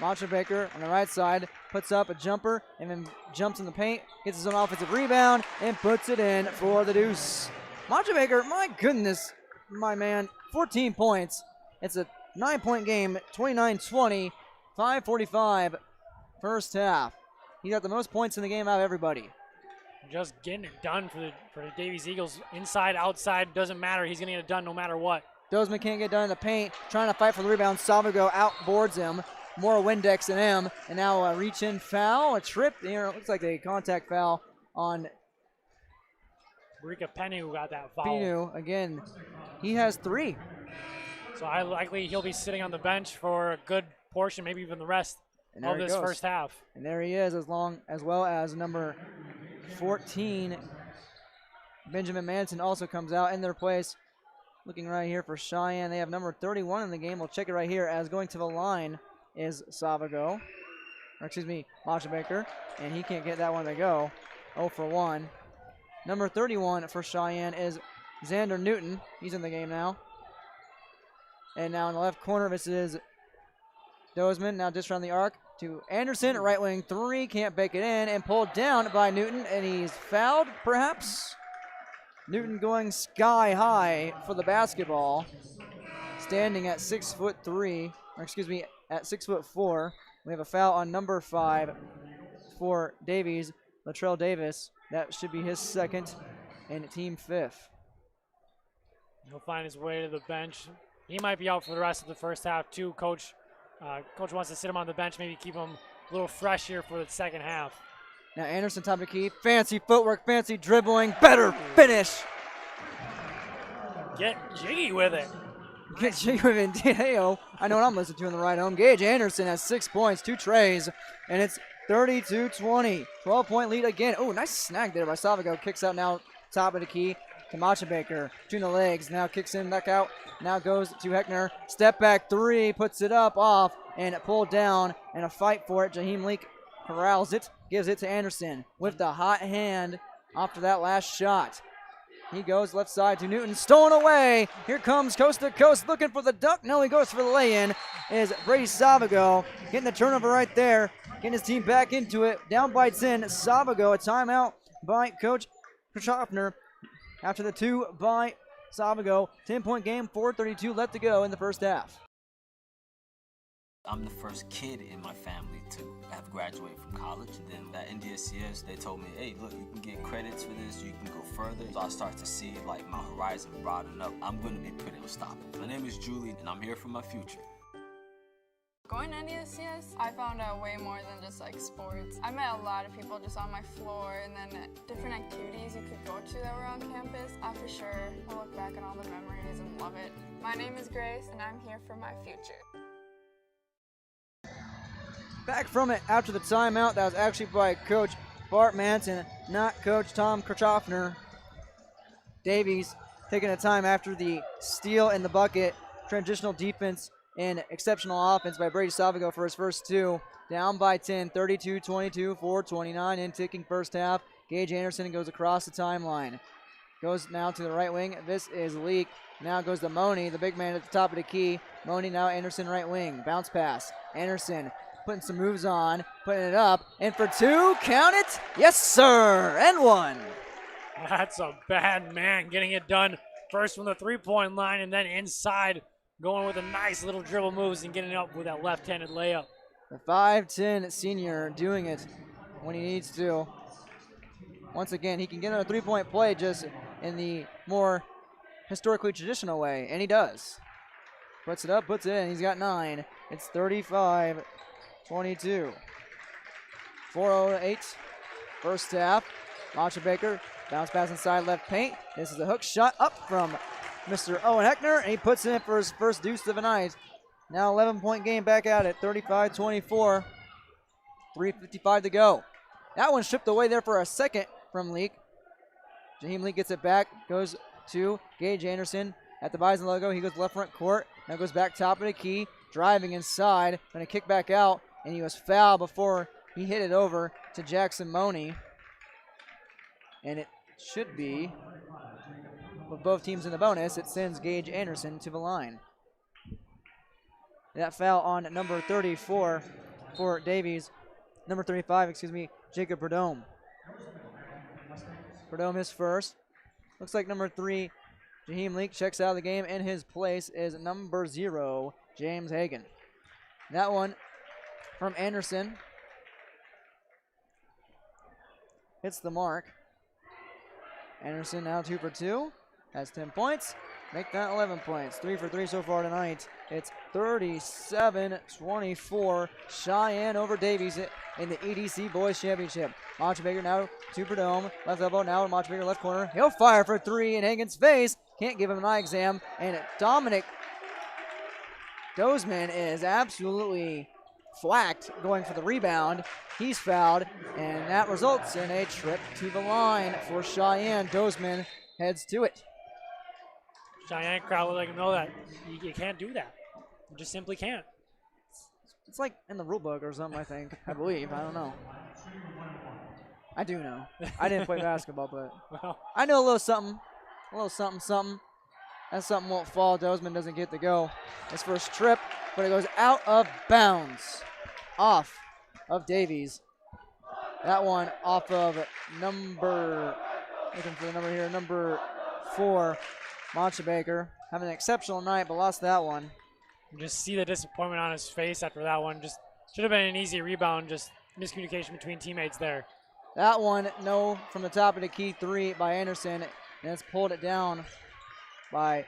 Macha Baker on the right side puts up a jumper and then jumps in the paint, gets his own offensive rebound, and puts it in for the deuce. Macha Baker, my goodness, my man, 14 points. It's a 9-point game, 29-20, 5:45 first half. He got the most points in the game out of everybody. Just getting it done for the Davies Eagles. Inside, outside, doesn't matter. He's going to get it done no matter what. Dozeman can't get done in the paint, trying to fight for the rebound. Salvago outboards him. More Windex than him. And now a reach-in foul, a trip. Here, it looks like a contact foul on Marika Penu got that foul. Pinu, again, he has 3. So likely he'll be sitting on the bench for a good portion, maybe even the rest of this first half. And there he is, as well as number 14, Benjamin Manson, also comes out in their place. Looking right here for Cheyenne, they have number 31 in the game. We'll check it right here, as going to the line is Savago, or excuse me, Macha Baker, and he can't get that one to go. 0 for 1. Number 31 for Cheyenne is Xander Newton. He's in the game now. And now in the left corner, this is Dozeman, now just around the arc to Anderson, right wing 3, can't bake it in, and pulled down by Newton, and he's fouled, perhaps? Newton going sky high for the basketball, standing at 6'3", or excuse me, at 6'4". We have a foul on number 5 for Davies, Latrell Davis. That should be his second and team 5th. He'll find his way to the bench. He might be out for the rest of the first half too. Coach wants to sit him on the bench, maybe keep him a little fresh here for the second half. Now Anderson top of the key, fancy footwork, fancy dribbling, better finish. Get jiggy with it. Get jiggy with it indeed. Hey-o, I know what I'm listening to in the ride home. Gage Anderson has 6 points, 2 trays, and it's 32-20. 12-point lead again. Oh, nice snag there by Savago. Kicks out now, top of the key to Macha Baker. Between the legs, now kicks in, back out. Now goes to Heckner. Step back 3, puts it up, off, and pulled down, and a fight for it. Jaheim Leak corrals it, gives it to Anderson with the hot hand after that last shot. He goes left side to Newton, stolen away. Here comes coast to coast, looking for the duck. No, he goes for the lay-in. Is Brady Savago getting the turnover right there. getting his team back into it. Down by 10, Savago, a timeout by Coach Krashoffner. After the 2 by Savago, 10-point game, 4:32 left to go in the first half. I'm the first kid in my family to have graduated from college. And then at NDHSAA, they told me, hey, look, you can get credits for this, you can go further. So I start to see like my horizon broaden up. I'm going to be pretty unstoppable. My name is Julie, and I'm here for my future. Going to NDHSAA, I found out way more than just like sports. I met a lot of people just on my floor, and then different activities you could go to that were on campus. I for sure will look back on all the memories and love it. My name is Grace, and I'm here for my future. Back from it after the timeout. That was actually by Coach Bart Manson, not Coach Tom Krashoffner. Davies taking a time after the steal in the bucket. Transitional defense and exceptional offense by Brady Savago for his first 2. Down by 10, 32-22, 4:29 in ticking first half. Gage Anderson goes across the timeline. Goes now to the right wing. This is Leak. Now goes to Money, the big man at the top of the key. Money now Anderson right wing. Bounce pass. Anderson putting some moves on, putting it up, and for 2, count it. Yes, sir, and 1. That's a bad man getting it done first from the three-point line and then inside, going with a nice little dribble moves and getting up with that left-handed layup. The 5'10 senior doing it when he needs to. Once again, he can get on a three-point play just in the more historically traditional way, and he does. Puts it up, puts it in, he's got 9. It's 35-22. 4:08 first half. Masha Baker, bounce pass inside left paint. This is a hook shot up from Mr. Owen Heckner, and he puts it in for his first deuce of the night. Now 11-point game back at it, 35-24. 3:55 to go. That one stripped away there for a second from Leak. Jaheim Leak gets it back, goes to Gage Anderson at the Bison logo. He goes left front court, now goes back top of the key, driving inside, going to kick back out, and he was fouled before he hit it over to Jackson Money. And it should be, with both teams in the bonus, it sends Gage Anderson to the line. That foul on number 34 for Davies. Number 35, Jacob Perdome. Perdome is first. Looks like number 3, Jaheim Leak, checks out of the game. In his place is number 0, James Hagan. That one from Anderson hits the mark. Anderson now 2 for 2. Has 10 points. Make that 11 points. 3 for 3 so far tonight. It's 37-24. Cheyenne over Davies in the EDC Boys Championship. Montebaker now to Perdome. Left elbow now to Montebaker left corner. He'll fire for 3 in Hagen's face. Can't give him an eye exam. And Dominic Dozman is absolutely flacked going for the rebound. He's fouled, and that results in a trip to the line for Cheyenne. Dozman heads to it. Cheyenne crowd will let him know that you can't do that. You just simply can't. It's like in the rule book or something, I think. I believe. I don't know. I do know. I didn't play basketball, but Well, I know a little something. A little something, something. That something won't fall. Dozman doesn't get to go his first trip, but it goes out of bounds. Off of Davies. That one off of number, looking for the number here, number 4, Montebaker. Having an exceptional night, but lost that one. you just see the disappointment on his face after that one. Just should have been an easy rebound, just miscommunication between teammates there. That one, no, from the top of the key, 3 by Anderson, and it's pulled it down by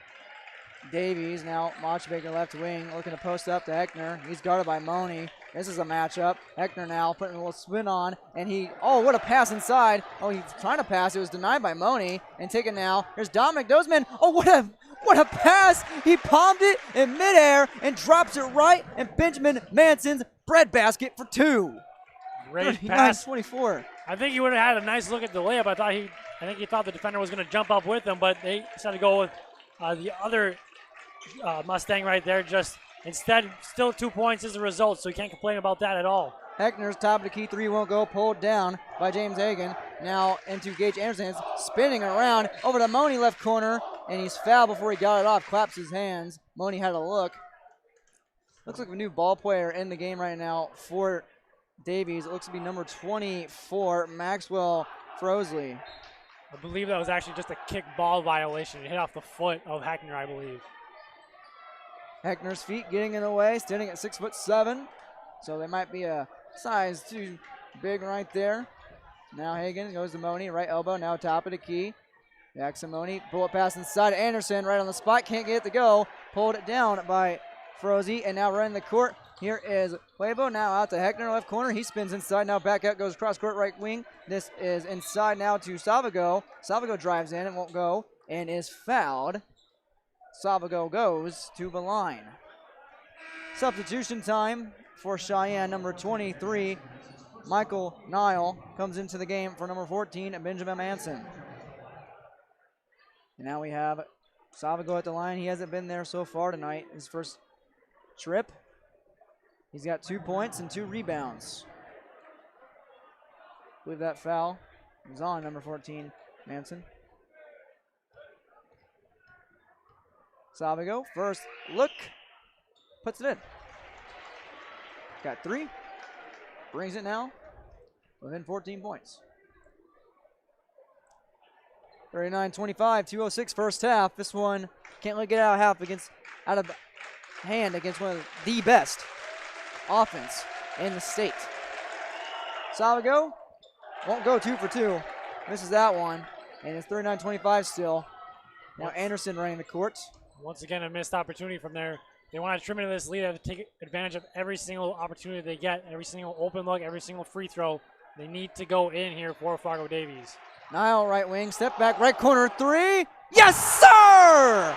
Davies. Now Montebaker left wing, looking to post up to Heckner. He's guarded by Money. This is a matchup. Heckner now putting a little spin on, and what a pass inside. Oh, he's trying to pass. It was denied by Money, and taken now. Here's Dominic Dozman. Oh, what a pass. He palmed it in midair and drops it right in Benjamin Manson's breadbasket for 2. Great pass. 24. I think he would have had a nice look at the layup. I think he thought the defender was going to jump up with him, but they decided to go with the other Mustang right there. Just instead, still 2 points is the result, so you can't complain about that at all. Heckner's top of the key 3 won't go, pulled down by James Hagan. Now into Gage Anderson, spinning around over to Money left corner, and he's fouled before he got it off, claps his hands. Money had a look. Looks like a new ball player in the game right now for Davies. It looks to be number 24, Maxwell Frosley. I believe that was actually just a kick ball violation. It hit off the foot of Heckner, I believe. Heckner's feet getting in the way, standing at 6'7". So they might be a size too big right there. Now Hagan goes to Money, right elbow, now top of the key. Jackson Money, bullet pass inside Anderson, right on the spot, can't get it to go. Pulled it down by Frozy, and now running the court. Here is Quavo, now out to Heckner, left corner. He spins inside, now back out, goes cross court right wing. This is inside now to Salvago. Salvago drives in, it won't go, and is fouled. Salvago goes to the line. Substitution time for Cheyenne, number 23. Michael Nile comes into the game for number 14, Benjamin Manson. And now we have Salvago at the line. He hasn't been there so far tonight. His first trip. He's got 2 points and 2 rebounds. I believe that foul is on number 14, Manson. Salvago, first look, puts it in. Got 3, brings it now within 14 points. 39-25, 2:06 first half. This one can't let it get out of hand against one of the best offense in the state. Salvago won't go 2 for 2. Misses that one, and it's 39-25 still. Now Anderson running the court. Once again, a missed opportunity from there. They want to trim into this lead. They have to take advantage of every single opportunity they get, every single open look, every single free throw. They need to go in here for Fargo Davies. Nile right wing, step back, right corner, 3. Yes, sir!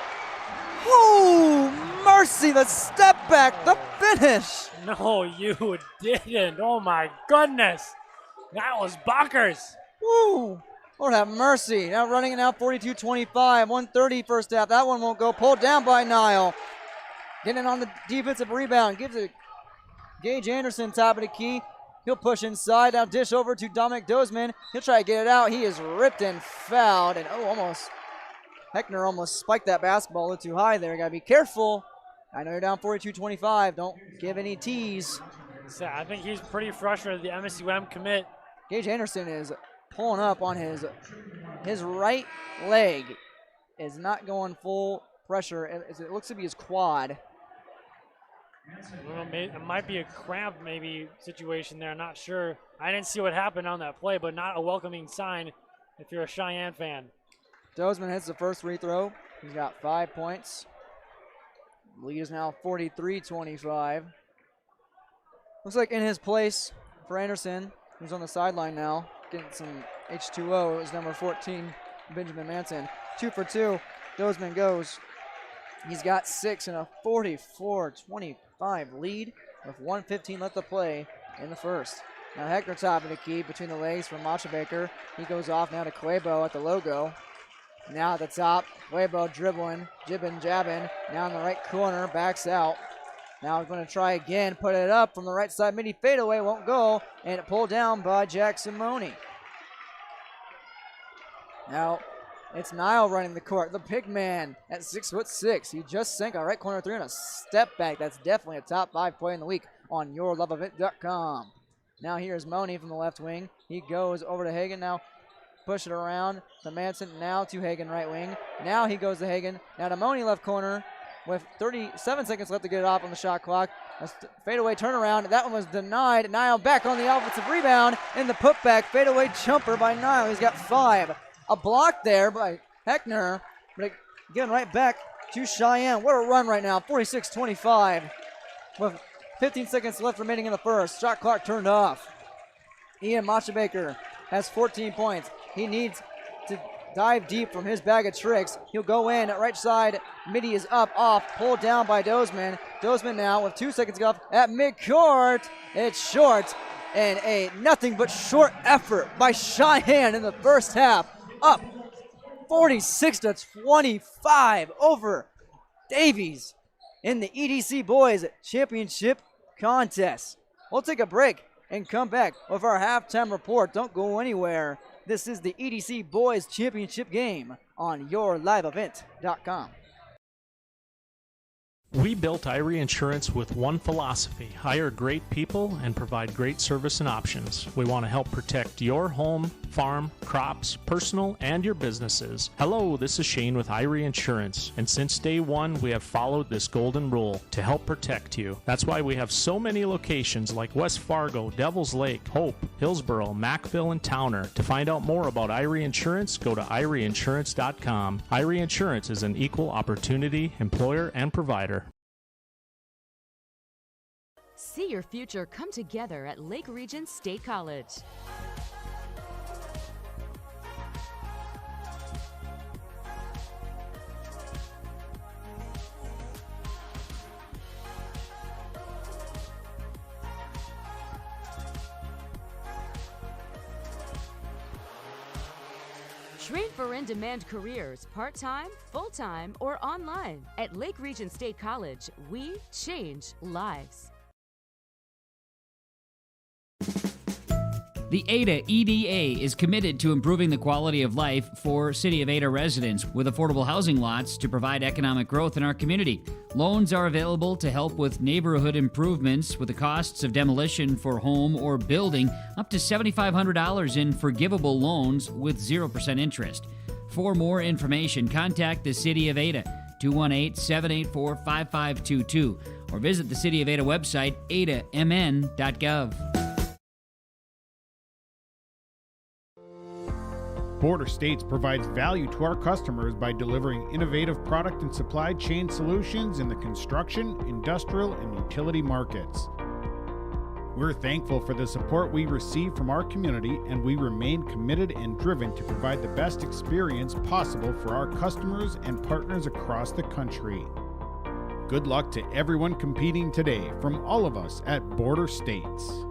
Oh, mercy, the step back, the finish. No, you didn't. Oh, my goodness. That was bonkers. Woo! Lord have mercy. Now running it now, 42-25, 1:30 first half. That one won't go. Pulled down by Nile. Getting on the defensive rebound. Gives it Gage Anderson, top of the key. He'll push inside. Now dish over to Dominic Dozman. He'll try to get it out. He is ripped and fouled. And Heckner almost spiked that basketball a little too high there. Got to be careful. I know you're down 42-25. Don't give any tease. So I think he's pretty frustrated. The MSUM commit. Gage Anderson is pulling up on his right leg. Is not going full pressure. It looks to be his quad. Well, it might be a cramp maybe situation there. I'm not sure. I didn't see what happened on that play, but not a welcoming sign if you're a Cheyenne fan. Dozman hits the first free throw. He's got 5 points. Lead is now 43-25. Looks like in his place for Anderson, who's on the sideline now, getting some H2O, is number 14, Benjamin Manson. 2 for 2. Dozman goes. He's got 6 and a 44-25 lead with 1:15 left to play in the first. Now Heckner top of the key between the legs from Machabaker. He goes off now to Quabo at the logo. Now at the top, Quabo dribbling, jibbing, jabbing. Now in the right corner, backs out. Now he's going to try again, put it up from the right side, midi fadeaway, won't go, and it pulled down by Jackson Money. Now it's Nile running the court, the big man at 6'6". He just sank a right corner 3 and a step back. That's definitely a top 5 play in the week on yourloveofit.com. Now here's Money from the left wing. He goes over to Hagan now. Push it around to Manson, now to Hagan right wing. Now he goes to Hagan, now to Money left corner with 37 seconds left to get it off on the shot clock. A fadeaway turnaround, that one was denied. Nile back on the offensive rebound, and the putback fadeaway jumper by Nile. He's got 5. A block there by Heckner, but again right back to Cheyenne. What a run right now, 46-25 with 15 seconds left remaining in the first. Shot clock turned off. Ian Machabaker has 14 points. He needs to dive deep from his bag of tricks. He'll go in at right side. Midi is up, off, pulled down by Dozman. Dozman now with 2 seconds left at midcourt. It's short, and a nothing but short effort by Cheyenne in the first half. Up 46-25 over Davies in the EDC Boys Championship contest. We'll take a break and come back with our halftime report. Don't go anywhere. This is the EDC Boys Championship game on yourliveevent.com. We built Irie Insurance with one philosophy: hire great people and provide great service and options. We want to help protect your home, farm, crops, personal, and your businesses. Hello, this is Shane with Irie Insurance, and since day one, we have followed this golden rule to help protect you. That's why we have so many locations like West Fargo, Devils Lake, Hope, Hillsboro, Mackville, and Towner. To find out more about Irie Insurance, go to IrieInsurance.com. Irie Insurance is an equal opportunity employer and provider. See your future come together at Lake Region State College. Train for in-demand careers, part-time, full-time, or online. At Lake Region State College, we change lives. The Ada EDA is committed to improving the quality of life for City of Ada residents with affordable housing lots to provide economic growth in our community. Loans are available to help with neighborhood improvements with the costs of demolition for home or building up to $7,500 in forgivable loans with 0% interest. For more information, contact the City of Ada, 218-784-5522, or visit the City of Ada website, adamn.gov. Border States provides value to our customers by delivering innovative product and supply chain solutions in the construction, industrial, and utility markets. We're thankful for the support we receive from our community, and we remain committed and driven to provide the best experience possible for our customers and partners across the country. Good luck to everyone competing today from all of us at Border States.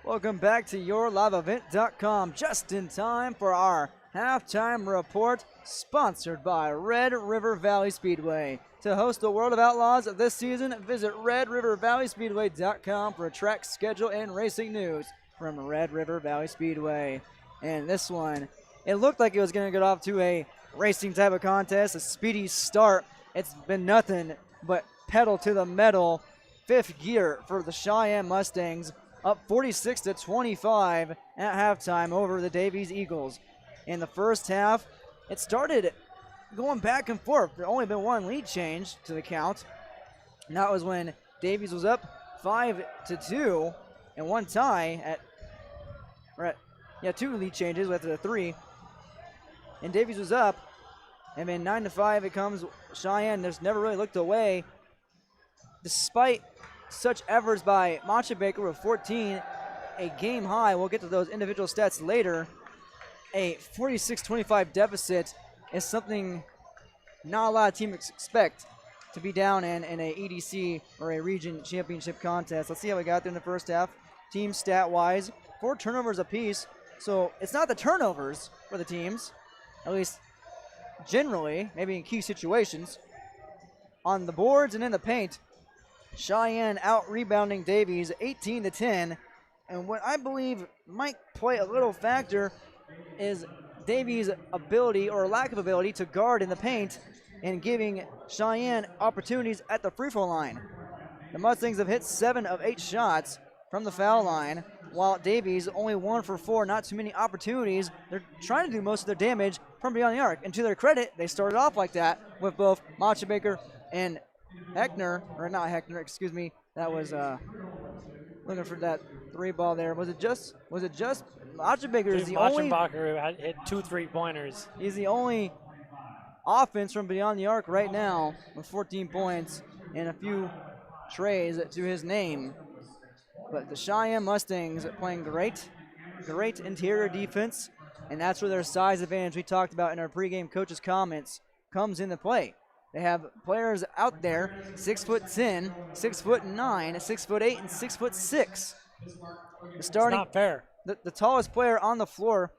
Welcome back to YourLiveEvent.com, just in time for our halftime report, sponsored by Red River Valley Speedway. To host the World of Outlaws this season, visit RedRiverValleySpeedway.com for a track schedule and racing news from Red River Valley Speedway. And this one, it looked like it was going to get off to a racing type of contest, a speedy start. It's been nothing but pedal to the metal, fifth gear for the Cheyenne Mustangs, up 46-25 at halftime over the Davies Eagles. In the first half, it started going back and forth. There only been one lead change to the count, and that was when Davies was up 5-2, and one tie two lead changes after the three. And Davies was up, and then 9-5 it comes Cheyenne. There's never really looked away, despite such efforts by Montebaker with 14, a game high. We'll get to those individual stats later. A 46-25 deficit is something not a lot of teams expect to be down in a EDC or a region championship contest. Let's see how we got there in the first half. Team stat-wise, 4 turnovers apiece. So it's not the turnovers for the teams, at least generally, maybe in key situations. On the boards and in the paint, Cheyenne out-rebounding Davies 18-10, and what I believe might play a little factor is Davies' ability or lack of ability to guard in the paint and giving Cheyenne opportunities at the free throw line. The Mustangs have hit 7 of 8 shots from the foul line, while Davies only 1 for 4, not too many opportunities. They're trying to do most of their damage from beyond the arc, and to their credit, they started off like that with both Montebaker and Heckner, or not Heckner, excuse me. That was looking for that 3 ball there. Was it just Montebaker is the only. Montebaker hit 2 3-pointers. He's the only offense from beyond the arc right now with 14 points and a few trays to his name. But the Cheyenne Mustangs playing great interior defense, and that's where their size advantage we talked about in our pregame coaches' comments comes into play. They have players out there 6'10", 6'9", 6'8", and 6'6". It's not fair. The tallest player on the floor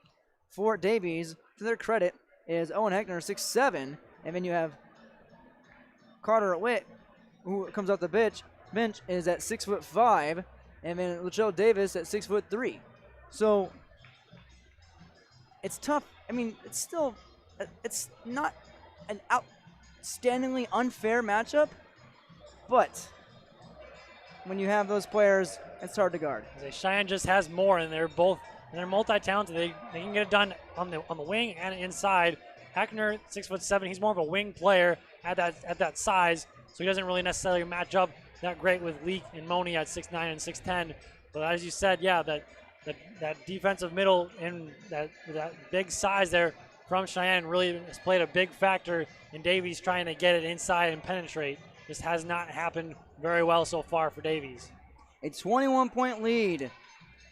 for Davies, to their credit, is Owen Heckner, 6'7", and then you have Carter Witt, who comes off the bench, is at 6'5", and then Latrell Davis at 6'3". So it's tough. I mean, it's still it's not an outstandingly unfair matchup, but when you have those players, it's hard to guard. Cheyenne just has more, and they're multi-talented. They can get it done on the wing and inside. Heckner, 6'7", he's more of a wing player at that size, so he doesn't really necessarily match up that great with Leak and Moni at 6'9" and 6'10". But as you said, yeah, that defensive middle and that big size there from Cheyenne really has played a big factor in Davies trying to get it inside and penetrate. This has not happened very well so far for Davies. A 21-point lead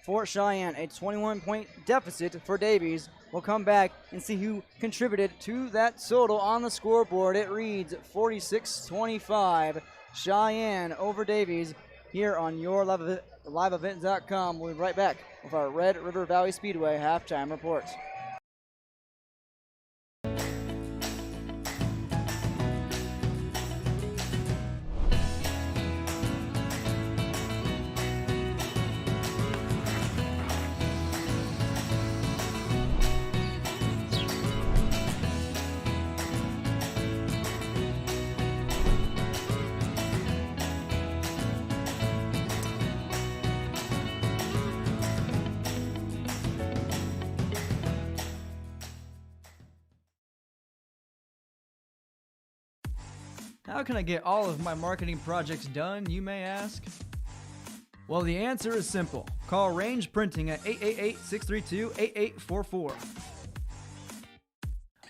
for Cheyenne, a 21-point deficit for Davies. We'll come back and see who contributed to that total on the scoreboard. It reads 46-25, Cheyenne over Davies here on your liveevent.com. We'll be right back with our Red River Valley Speedway halftime report. How can I get all of my marketing projects done, you may ask? Well, the answer is simple. Call Range Printing at 888-632-8844.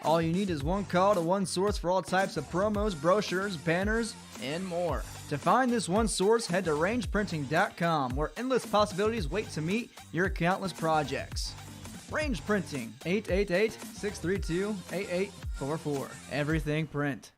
All you need is one call to one source for all types of promos, brochures, banners, and more. To find this one source, head to rangeprinting.com, where endless possibilities wait to meet your countless projects. Range Printing, 888-632-8844. Everything print.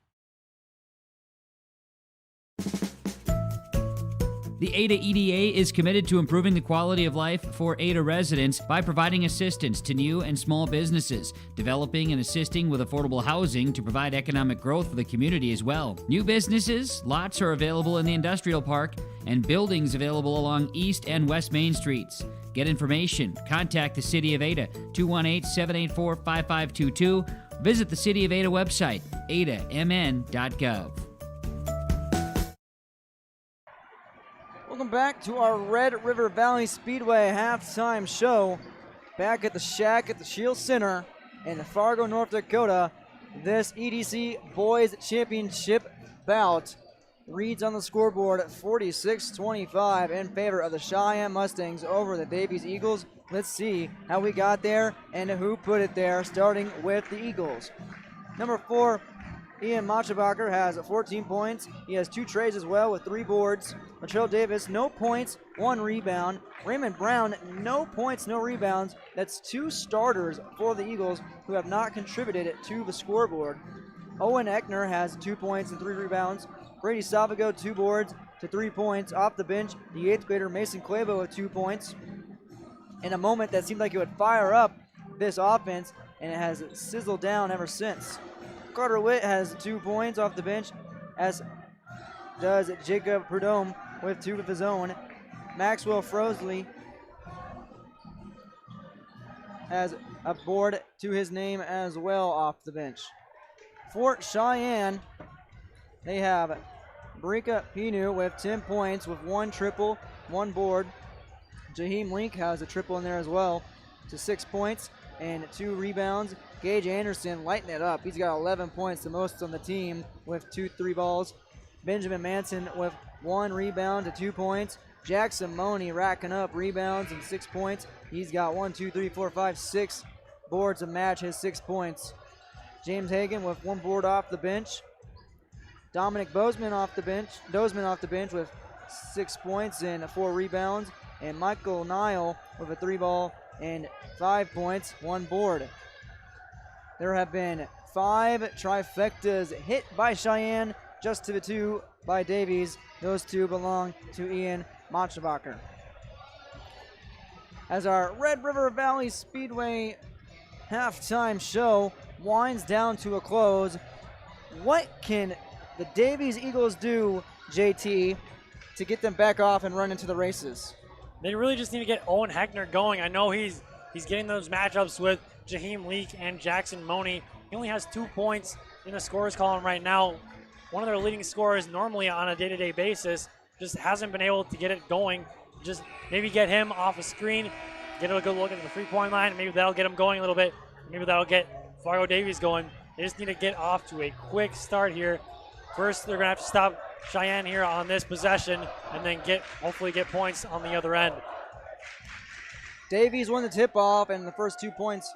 The Ada EDA is committed to improving the quality of life for Ada residents by providing assistance to new and small businesses, developing and assisting with affordable housing to provide economic growth for the community as well. New businesses, lots are available in the industrial park, and buildings available along East and West Main Streets. Get information, contact the City of Ada, 218-784-5522. Visit the City of Ada website, adamn.gov. Welcome back to our Red River Valley Speedway halftime show. Back at the Shack at the Shield Center in Fargo, North Dakota. This EDC Boys Championship bout reads on the scoreboard at 46-25 in favor of the Cheyenne Mustangs over the Davies Eagles. Let's see how we got there and who put it there, starting with the Eagles. Number 4, Ian Machabacher has 14 points. He has 2 trays as well with 3 boards. Latrell Davis, no points, 1 rebound. Raymond Brown, no points, no rebounds. That's 2 starters for the Eagles who have not contributed to the scoreboard. Owen Eckner has 2 points and 3 rebounds. Brady Savago, 2 boards to 3 points. Off the bench, the 8th grader Mason Clavo with 2 points. In a moment that seemed like it would fire up this offense, and it has sizzled down ever since. Carter Witt has 2 points off the bench, as does Jacob Prudhomme with 2 of his own. Maxwell Frosley has a board to his name as well off the bench. For Cheyenne, they have Brika Pinu with 10 points with 1 triple, 1 board. Jaheim Link has a triple in there as well to 6 points and 2 rebounds. Gage Anderson lighting it up. He's got 11 points, the most on the team, with 2 3-balls. Benjamin Manson with 1 rebound to 2 points. Jackson Money racking up rebounds and 6 points. He's got 1, 2, 3, 4, 5, 6 boards to match his 6 points. James Hagan with 1 board off the bench. Dominic Dozman off the bench with 6 points and 4 rebounds. And Michael Nile with a 3-ball and 5 points, 1 board. There have been 5 trifectas hit by Cheyenne, just to the 2 by Davies. Those 2 belong to Ian Machabacher. As our Red River Valley Speedway halftime show winds down to a close, what can the Davies Eagles do, JT, to get them back off and run into the races? They really just need to get Owen Heckner going. I know he's getting those matchups with Jaheim Leak and Jackson Money. He only has 2 points in the scorers column right now. One of their leading scorers normally on a day-to-day basis just hasn't been able to get it going. Just maybe get him off a screen, get a good look at the three-point line. Maybe that'll get him going a little bit. Maybe that'll get Fargo Davies going. They just need to get off to a quick start here. First, they're going to have to stop Cheyenne here on this possession and then hopefully get points on the other end. Davies won the tip-off and the first 2 points.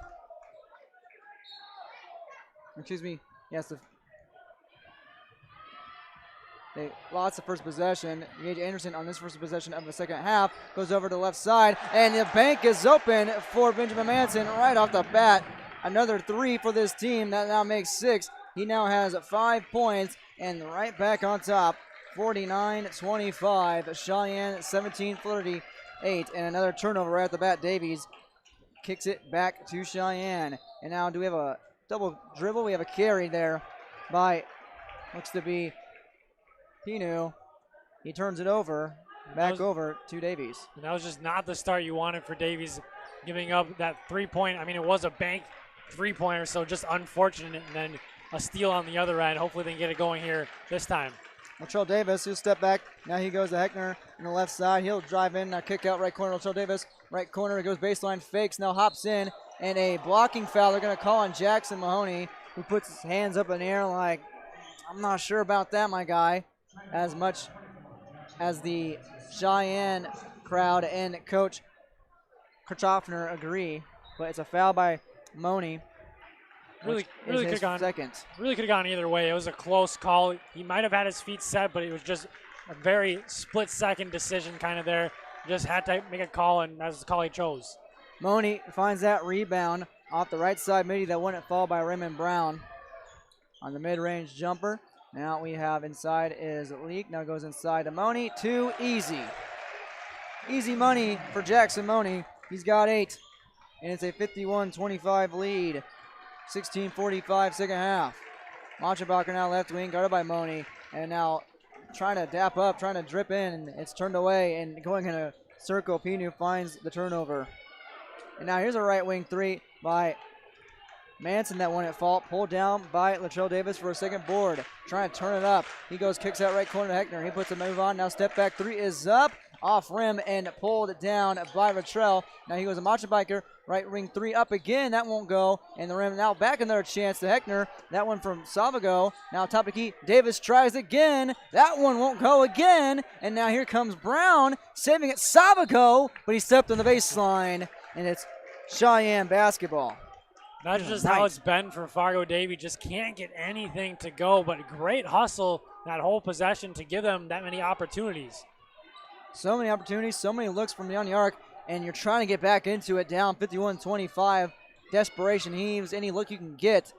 Excuse me. Yes, they lost the first possession. Gage Anderson on this first possession of the second half goes over to the left side, and the bank is open for Benjamin Manson right off the bat. Another 3 for this team. That now makes 6. He now has 5 points and right back on top. 49-25. Cheyenne 17-38. And another turnover right at the bat. Davies kicks it back to Cheyenne. And now do we have a double dribble? We have a carry there by, looks to be Pinu. He turns it over, over to Davies. And that was just not the start you wanted for Davies, giving up that 3-point. I mean, it was a bank 3-pointer, so just unfortunate. And then a steal on the other end. Hopefully they can get it going here this time. Latrell Davis, he'll step back. Now he goes to Heckner on the left side. He'll drive in, now kick out right corner. Latrell Davis, right corner, goes baseline, fakes, now hops in. And a blocking foul they're going to call on Jackson Mahoney, who puts his hands up in the air like, I'm not sure about that, my guy. As much as the Cheyenne crowd and Coach Kirchhoffner agree. But it's a foul by Mahoney. Really could have gone second. Really could have gone either way. It was a close call. He might have had his feet set, but it was just a very split-second decision kind of there. Just had to make a call, and that's the call he chose. Mahoney finds that rebound off the right side midi that wouldn't fall by Raymond Brown on the mid-range jumper. Now we have inside is Leak. Now goes inside to Mahoney. 2 easy. Easy money for Jackson Mahoney. He's got 8. And it's a 51-25 lead. 16:45 second half. Machenbacher now left wing, guarded by Mahoney. And now trying to dap up, trying to drip in. And it's turned away and going in a circle. Pinu finds the turnover. And now here's a right wing 3 by Manson that won at fault. Pulled down by Latrell Davis for a second board. Trying to turn it up. He goes, kicks out right corner to Heckner. He puts a move on. Now step back 3 is up. Off rim and pulled down by Latrell. Now he goes to Machenbacher. Right wing 3 up again. That won't go. And the rim now back another chance to Heckner. That one from Salvago. Now top of the key. Davis tries again. That one won't go again. And now here comes Brown saving it. Salvago. But he stepped on the baseline. And it's Cheyenne basketball. That's just how it's been for Fargo Davies. Just can't get anything to go, but great hustle that whole possession to give them that many opportunities. So many opportunities, so many looks from beyond the arc, and you're trying to get back into it down 51-25. Desperation heaves, any look you can get.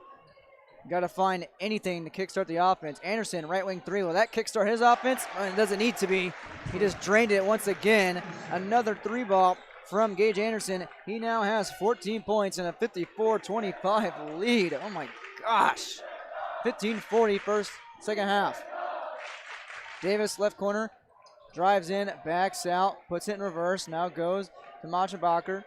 You got to find anything to kickstart the offense. Anderson, right wing 3. Will that kickstart his offense? It doesn't need to be. He just drained it once again. Another 3 ball from Gage Anderson. He now has 14 points and a 54-25 lead. Oh my gosh. 15:40 second half. Davis left corner, drives in, backs out, puts it in reverse, now goes to Machenbacher.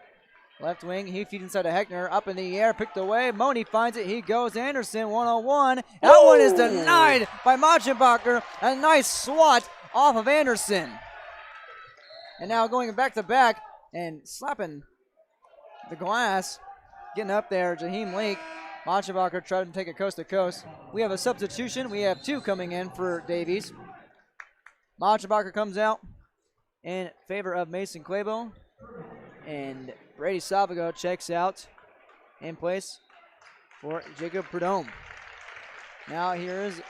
Left wing, he feeds inside to Heckner, up in the air, picked away. Mahoney finds it, he goes, Anderson, 1-on-1. That one is denied by Machenbacher. A nice swat off of Anderson. And now going back to back, and slapping the glass, getting up there, Jaheim Lake. Machenbacher tried to take it coast to coast. We have a substitution. We have 2 coming in for Davies. Machenbacher comes out in favor of Mason Quabo. And Brady Salvago checks out in place for Jacob Prudhomme. Now here's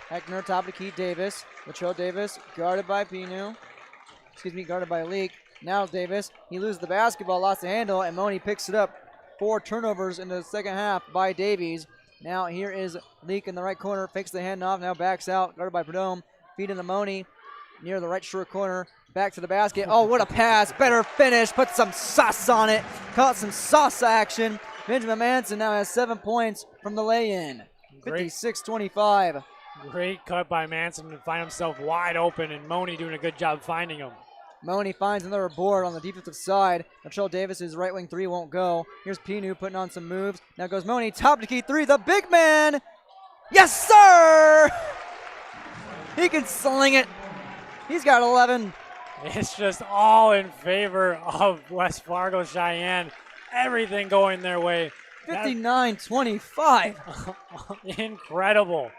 Heckner, top of the key, Davis. Latrell Davis, guarded by Pinu. Guarded by Leak. Now Davis, he loses the basketball, lost the handle, and Mahoney picks it up. 4 turnovers in the second half by Davies. Now here is Leak in the right corner, fakes the handoff, now backs out, guarded by Prudhomme. Feed in the Mahoney near the right short corner, back to the basket. Oh, what a pass, better finish, put some sauce on it. Caught some sauce action. Benjamin Manson now has 7 points from the lay-in. 56-25. Great cut by Manson to find himself wide open, and Mahoney doing a good job finding him. Money finds another board on the defensive side. Latrell Davis's right wing three won't go. Here's Pinu putting on some moves. Now goes Money, top of the key three, the big man. Yes, sir! He can sling it. He's got 11. It's just all in favor of West Fargo Cheyenne. Everything going their way. 59-25. Incredible.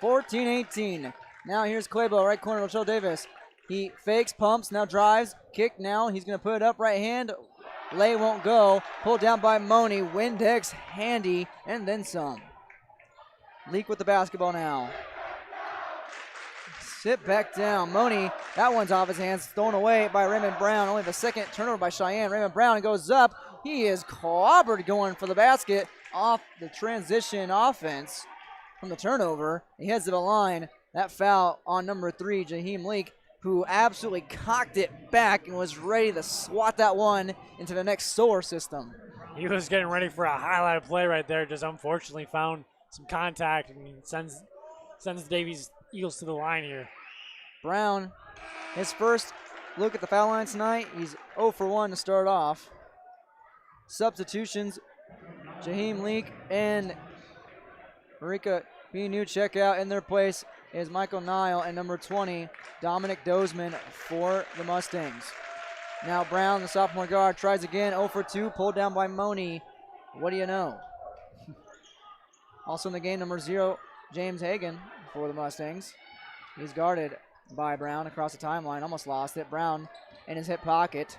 14-18. Now here's Quavo, right corner, Latrell Davis. He fakes, pumps, now drives, kick now. He's going to put it up right hand. Lay won't go. Pulled down by Money. Windex handy, and then some. Leak with the basketball now. Sit back down. Money, that one's off his hands. Thrown away by Raymond Brown. Only the second turnover by Cheyenne. Raymond Brown goes up. He is clobbered going for the basket off the transition offense from the turnover. He heads to the line. That foul on number 3, Jaheim Leak, who absolutely cocked it back and was ready to swat that one into the next solar system. He was getting ready for a highlighted play right there, just unfortunately found some contact and sends the Davies Eagles to the line here. Brown, his first look at the foul line tonight. He's 0 for 1 to start off. Substitutions, Jaheim Leak and Marika Pinu check out. In their place is Michael Nile and number 20, Dominic Dozeman for the Mustangs. Now Brown, the sophomore guard, tries again, 0 for 2, pulled down by Money. What do you know? Also in the game, number 0, James Hagan for the Mustangs. He's guarded by Brown across the timeline, almost lost it. Brown in his hip pocket.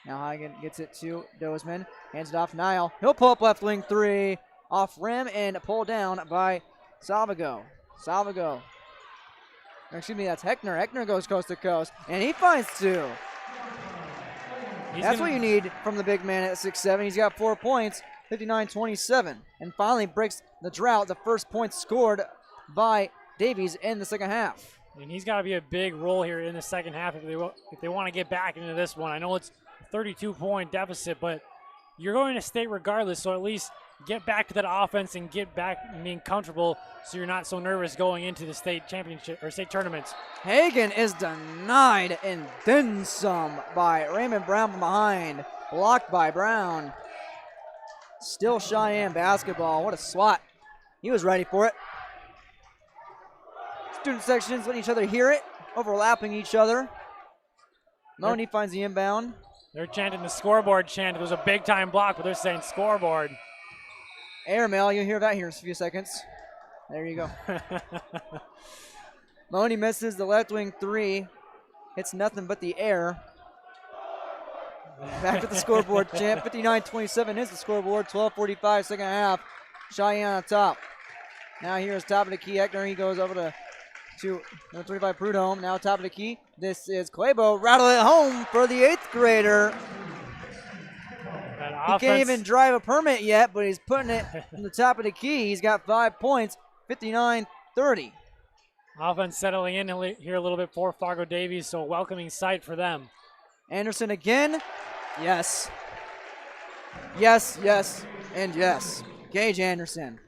Now Hagan gets it to Dozeman, hands it off Nile. He'll pull up left wing 3, off rim and pulled down by Salvago. Excuse me, that's Heckner. Heckner goes coast to coast, and he finds 2. That's what you need from the big man at 6'7". He's got 4 points, 59-27, and finally breaks the drought. The first point scored by Davies in the second half. And he's got to be a big role here in the second half if they want to get back into this one. I know it's a 32-point deficit, but you're going to state regardless, so at least get back to that offense and get back and being comfortable so you're not so nervous going into the state championship or state tournaments. Hagan is denied and then some by Raymond Brown from behind. Blocked by Brown. Still Cheyenne basketball. What a swat. He was ready for it. Student sections letting each other hear it, overlapping each other. Money finds the inbound. They're chanting the scoreboard chant. It was a big-time block, but they're saying scoreboard. Airmail, you'll hear that here in a few seconds. There you go. Money misses the left wing 3. It's nothing but the air. Back to the scoreboard chant. 59-27 is the scoreboard. 12:45 second half. Cheyenne on top. Now here's top of the key. Eckner, he goes over to number 25 Prudhomme. Now top of the key. This is Quavo. Rattle it home for the 8th grader. He can't even drive a permit yet, but he's putting it from the top of the key. He's got 5 points, 59-30. Offense settling in here a little bit for Fargo Davies, so a welcoming sight for them. Anderson again. Yes. Yes, yes, and yes. Gage Anderson.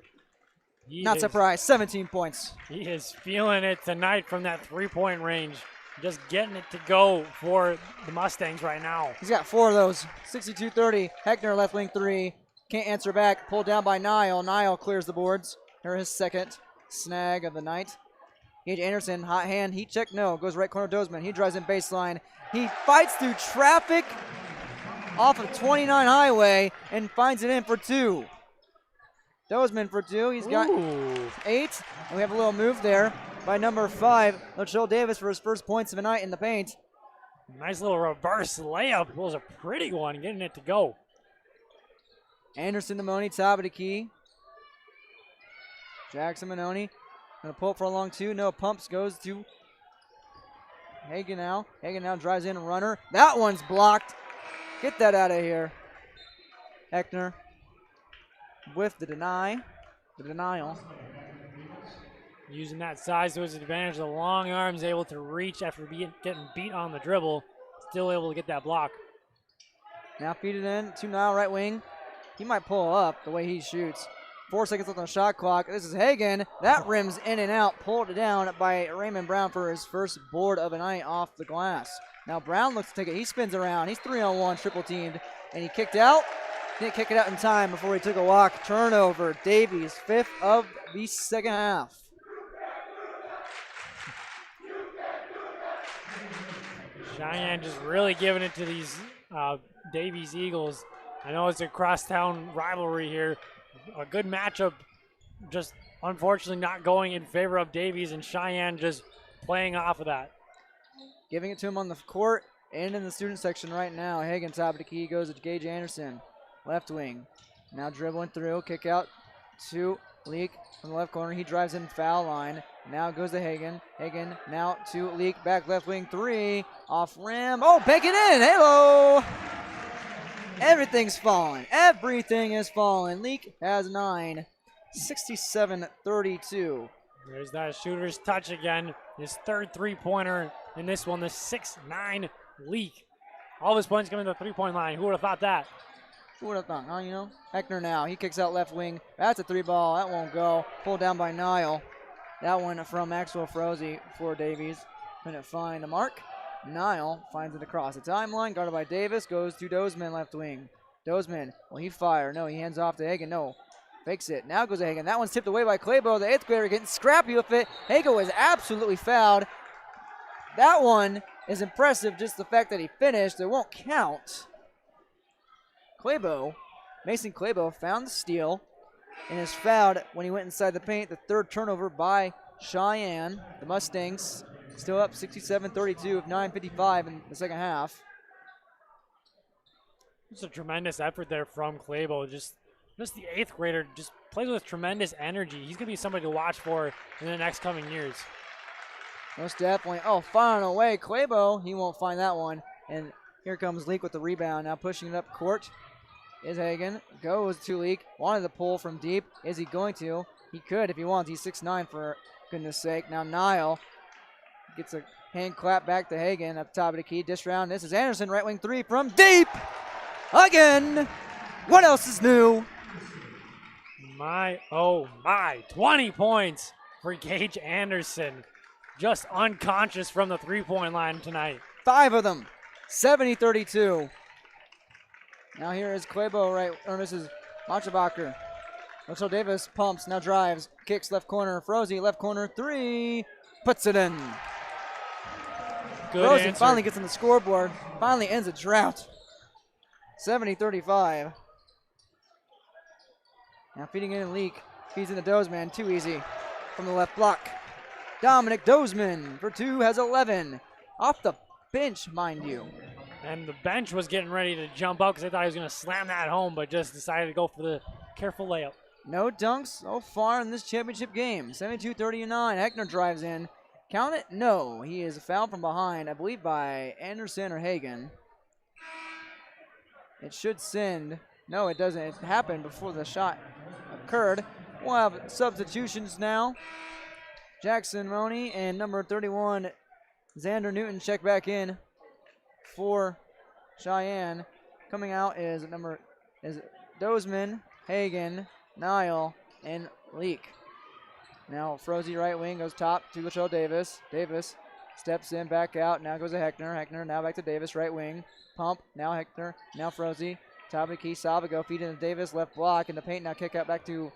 Not surprised, 17 points. He is feeling it tonight from that three-point range. Just getting it to go for the Mustangs right now. He's got 4 of those. 62-30. Heckner left wing 3. Can't answer back. Pulled down by Nile. Nile clears the boards. Or his second snag of the night. Gage Anderson, hot hand. Heat check, no. Goes right corner Dozeman. He drives in baseline. He fights through traffic off of 29 Highway and finds it in for 2. Dozeman for 2. He's got 8. And we have a little move there by number 5, Latrell Davis, for his first points of the night in the paint. Nice little reverse layup. It was a pretty one, getting it to go. Anderson to Money, top of the key. Jackson Manoni gonna pull up for a long 2. No pumps, goes to Hagan now. Hagan now drives in, runner. That one's blocked. Get that out of here. Heckner with the denial. Using that size to his advantage, the long arms able to reach after getting beat on the dribble. Still able to get that block. Now feed it in to Nile, right wing. He might pull up the way he shoots. 4 seconds left on the shot clock. This is Hagen. That rims in and out. Pulled down by Raymond Brown for his first board of the night off the glass. Now Brown looks to take it. He spins around. He's 3-on-1, triple teamed. And he kicked out. Didn't kick it out in time before he took a walk. Turnover. Davies, 5th of the second half. Cheyenne just really giving it to these Davies Eagles. I know it's a crosstown rivalry here. A good matchup, just unfortunately not going in favor of Davies, and Cheyenne just playing off of that. Giving it to him on the court and in the student section right now. Hagen, top of the key, goes to Gage Anderson. Left wing. Now dribbling through. Kick out to Leak from the left corner. He drives in foul line. Now goes to Hagen. Hagen now to Leak. Back left wing 3. Off rim. Oh, bank it in. Hello. Everything's falling. Everything is falling. Leak has 9. 67-32. There's that shooter's touch again. His third three-pointer in this one, the 6'9" Leak. All of his points coming to the three-point line. Who would have thought that? Who would have thought, huh, you know? Heckner now. He kicks out left wing. That's a 3-ball. That won't go. Pulled down by Nile. That one from Maxwell Froese for Davies. Couldn't find a mark. Nile finds it across the timeline. Guarded by Davis. Goes to Dozeman left wing. Dozeman. Will he fire? No, he hands off to Hagen. No. Fakes it. Now goes to Hagen. That one's tipped away by Claybo. The 8th grader getting scrappy with it. Hagen was absolutely fouled. That one is impressive. Just the fact that he finished. It won't count. Claybo, Mason Claybo found the steal and is fouled when he went inside the paint. The third turnover by Cheyenne. The Mustangs still up 67-32 with 9:55 in the second half. It's a tremendous effort there from Claybo. Just the 8th grader just plays with tremendous energy. He's going to be somebody to watch for in the next coming years. Most definitely. Oh, firing away. Claybo, he won't find that one. And here comes Leak with the rebound. Now pushing it up court is Hagen. Goes to Leak. Wanted to pull from deep. Is he going to? He could if he wants. He's 6'9" for goodness sake. Now Nile gets a hand clap back to Hagen up top of the key. Dish round. This is Anderson. Right wing 3 from deep. Again. What else is new? My, oh my. 20 points for Gage Anderson. Just unconscious from the three-point line tonight. 5 of them. 70-32. Now here is Claybo, right, or this is Machabacher. Mitchell Davis pumps, now drives, kicks left corner. Froese, left corner 3, puts it in. Good Froese answer. finally gets on the scoreboard, finally ends a drought. 70-35. Now feeding in Leak, feeds in the Dozeman, too easy from the left block. Dominic Dozeman for 2 has 11. Off the bench, mind you. And the bench was getting ready to jump up because they thought he was going to slam that home, but just decided to go for the careful layup. No dunks so far in this championship game. 72-39. Heckner drives in. Count it? No. He is fouled from behind, I believe, by Anderson or Hagen. It should send. No, it doesn't. It happened before the shot occurred. We'll have substitutions now. Jackson Roney and number 31, Xander Newton, check back in for Cheyenne. Coming out is Dozeman, Hagen, Nile, and Leak. Now Froese right wing goes top to Latrell Davis. Davis steps in, back out. Now goes to Heckner. Heckner now back to Davis, right wing. Pump. Now Heckner. Now Froese. Top of the key. Savago feeding to Davis, left block in the paint. Now kick out back to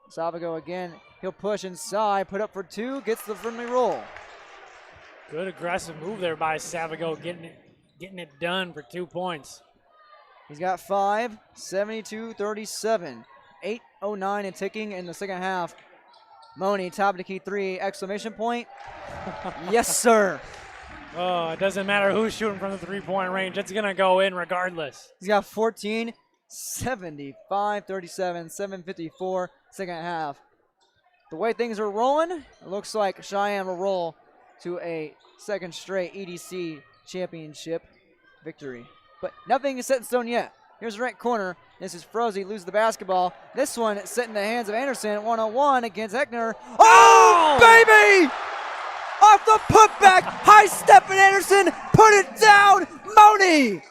Savago again. He'll push inside, put up for 2, gets the friendly roll. Good aggressive move there by Savago, getting it done for 2 points. He's got 5, 72-37. 8:09 and ticking in the second half. Money, top of the key 3, exclamation point. Yes, sir. Oh, it doesn't matter who's shooting from the three-point range. It's going to go in regardless. He's got 14, 75-37, 7:54, second half. The way things are rolling, it looks like Cheyenne will roll to a second straight EDC championship victory. But nothing is set in stone yet. Here's the right corner. This is Froese, loses the basketball. This one set in the hands of Anderson, 101 against Heckner. Oh, baby! Off the putback, high step and Anderson, put it down, Money!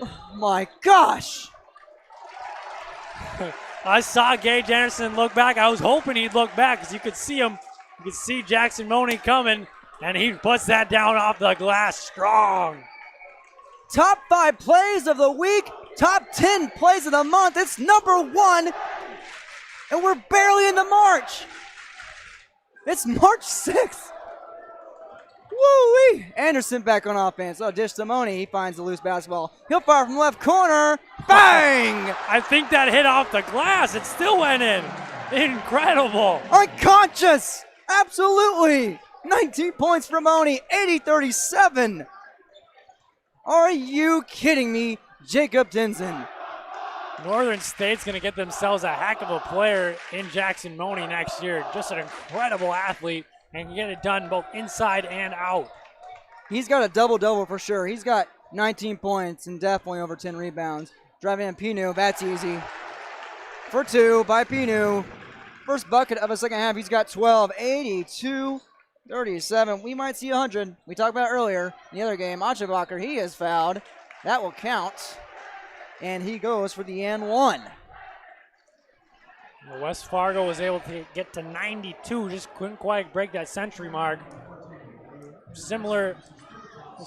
Oh my gosh! I saw Gage Anderson look back. I was hoping he'd look back because you could see him. You could see Jackson Money coming, and he puts that down off the glass strong. Top 5 plays of the week, top 10 plays of the month. It's number 1, and we're barely into March. It's March 6th. Woo-wee! Anderson back on offense. Oh, dish to Money. He finds the loose basketball. He'll fire from left corner. Bang! I think that hit off the glass. It still went in. Incredible. Unconscious. Absolutely. 19 points for Money. 80-37. Are you kidding me, Jacob Denson? Northern State's going to get themselves a heck of a player in Jackson Money next year. Just an incredible athlete and can get it done both inside and out. He's got a double-double for sure. He's got 19 points and definitely over 10 rebounds. Driving in Pinu, that's easy. For 2 by Pinu. First bucket of a second half, he's got 12, 82-37. We might see 100. We talked about it earlier in the other game. Achebacher, he is fouled. That will count. And he goes for the and 1. West Fargo was able to get to 92, just couldn't quite break that century mark. It's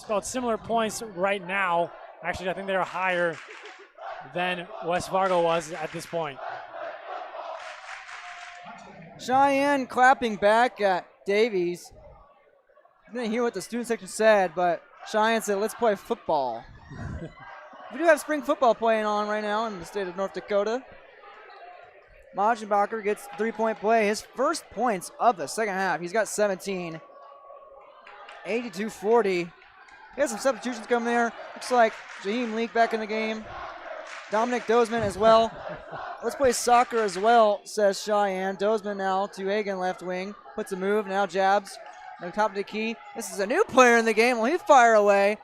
about similar points right now. Actually, I think they're higher than West Fargo was at this point. Cheyenne clapping back at Davies. I didn't hear what the student section said, but Cheyenne said, let's play football. We do have spring football playing on right now in the state of North Dakota. Machenbacher gets 3-point play. His first points of the second half. He's got 17. 82-40. He has some substitutions coming there. Looks like Jaheim Leak back in the game. Dominic Dozman as well. Let's play soccer as well, says Cheyenne. Dozman now to Hagan left wing. Puts a move, now jabs. On top of the key. This is a new player in the game. Will he fire away?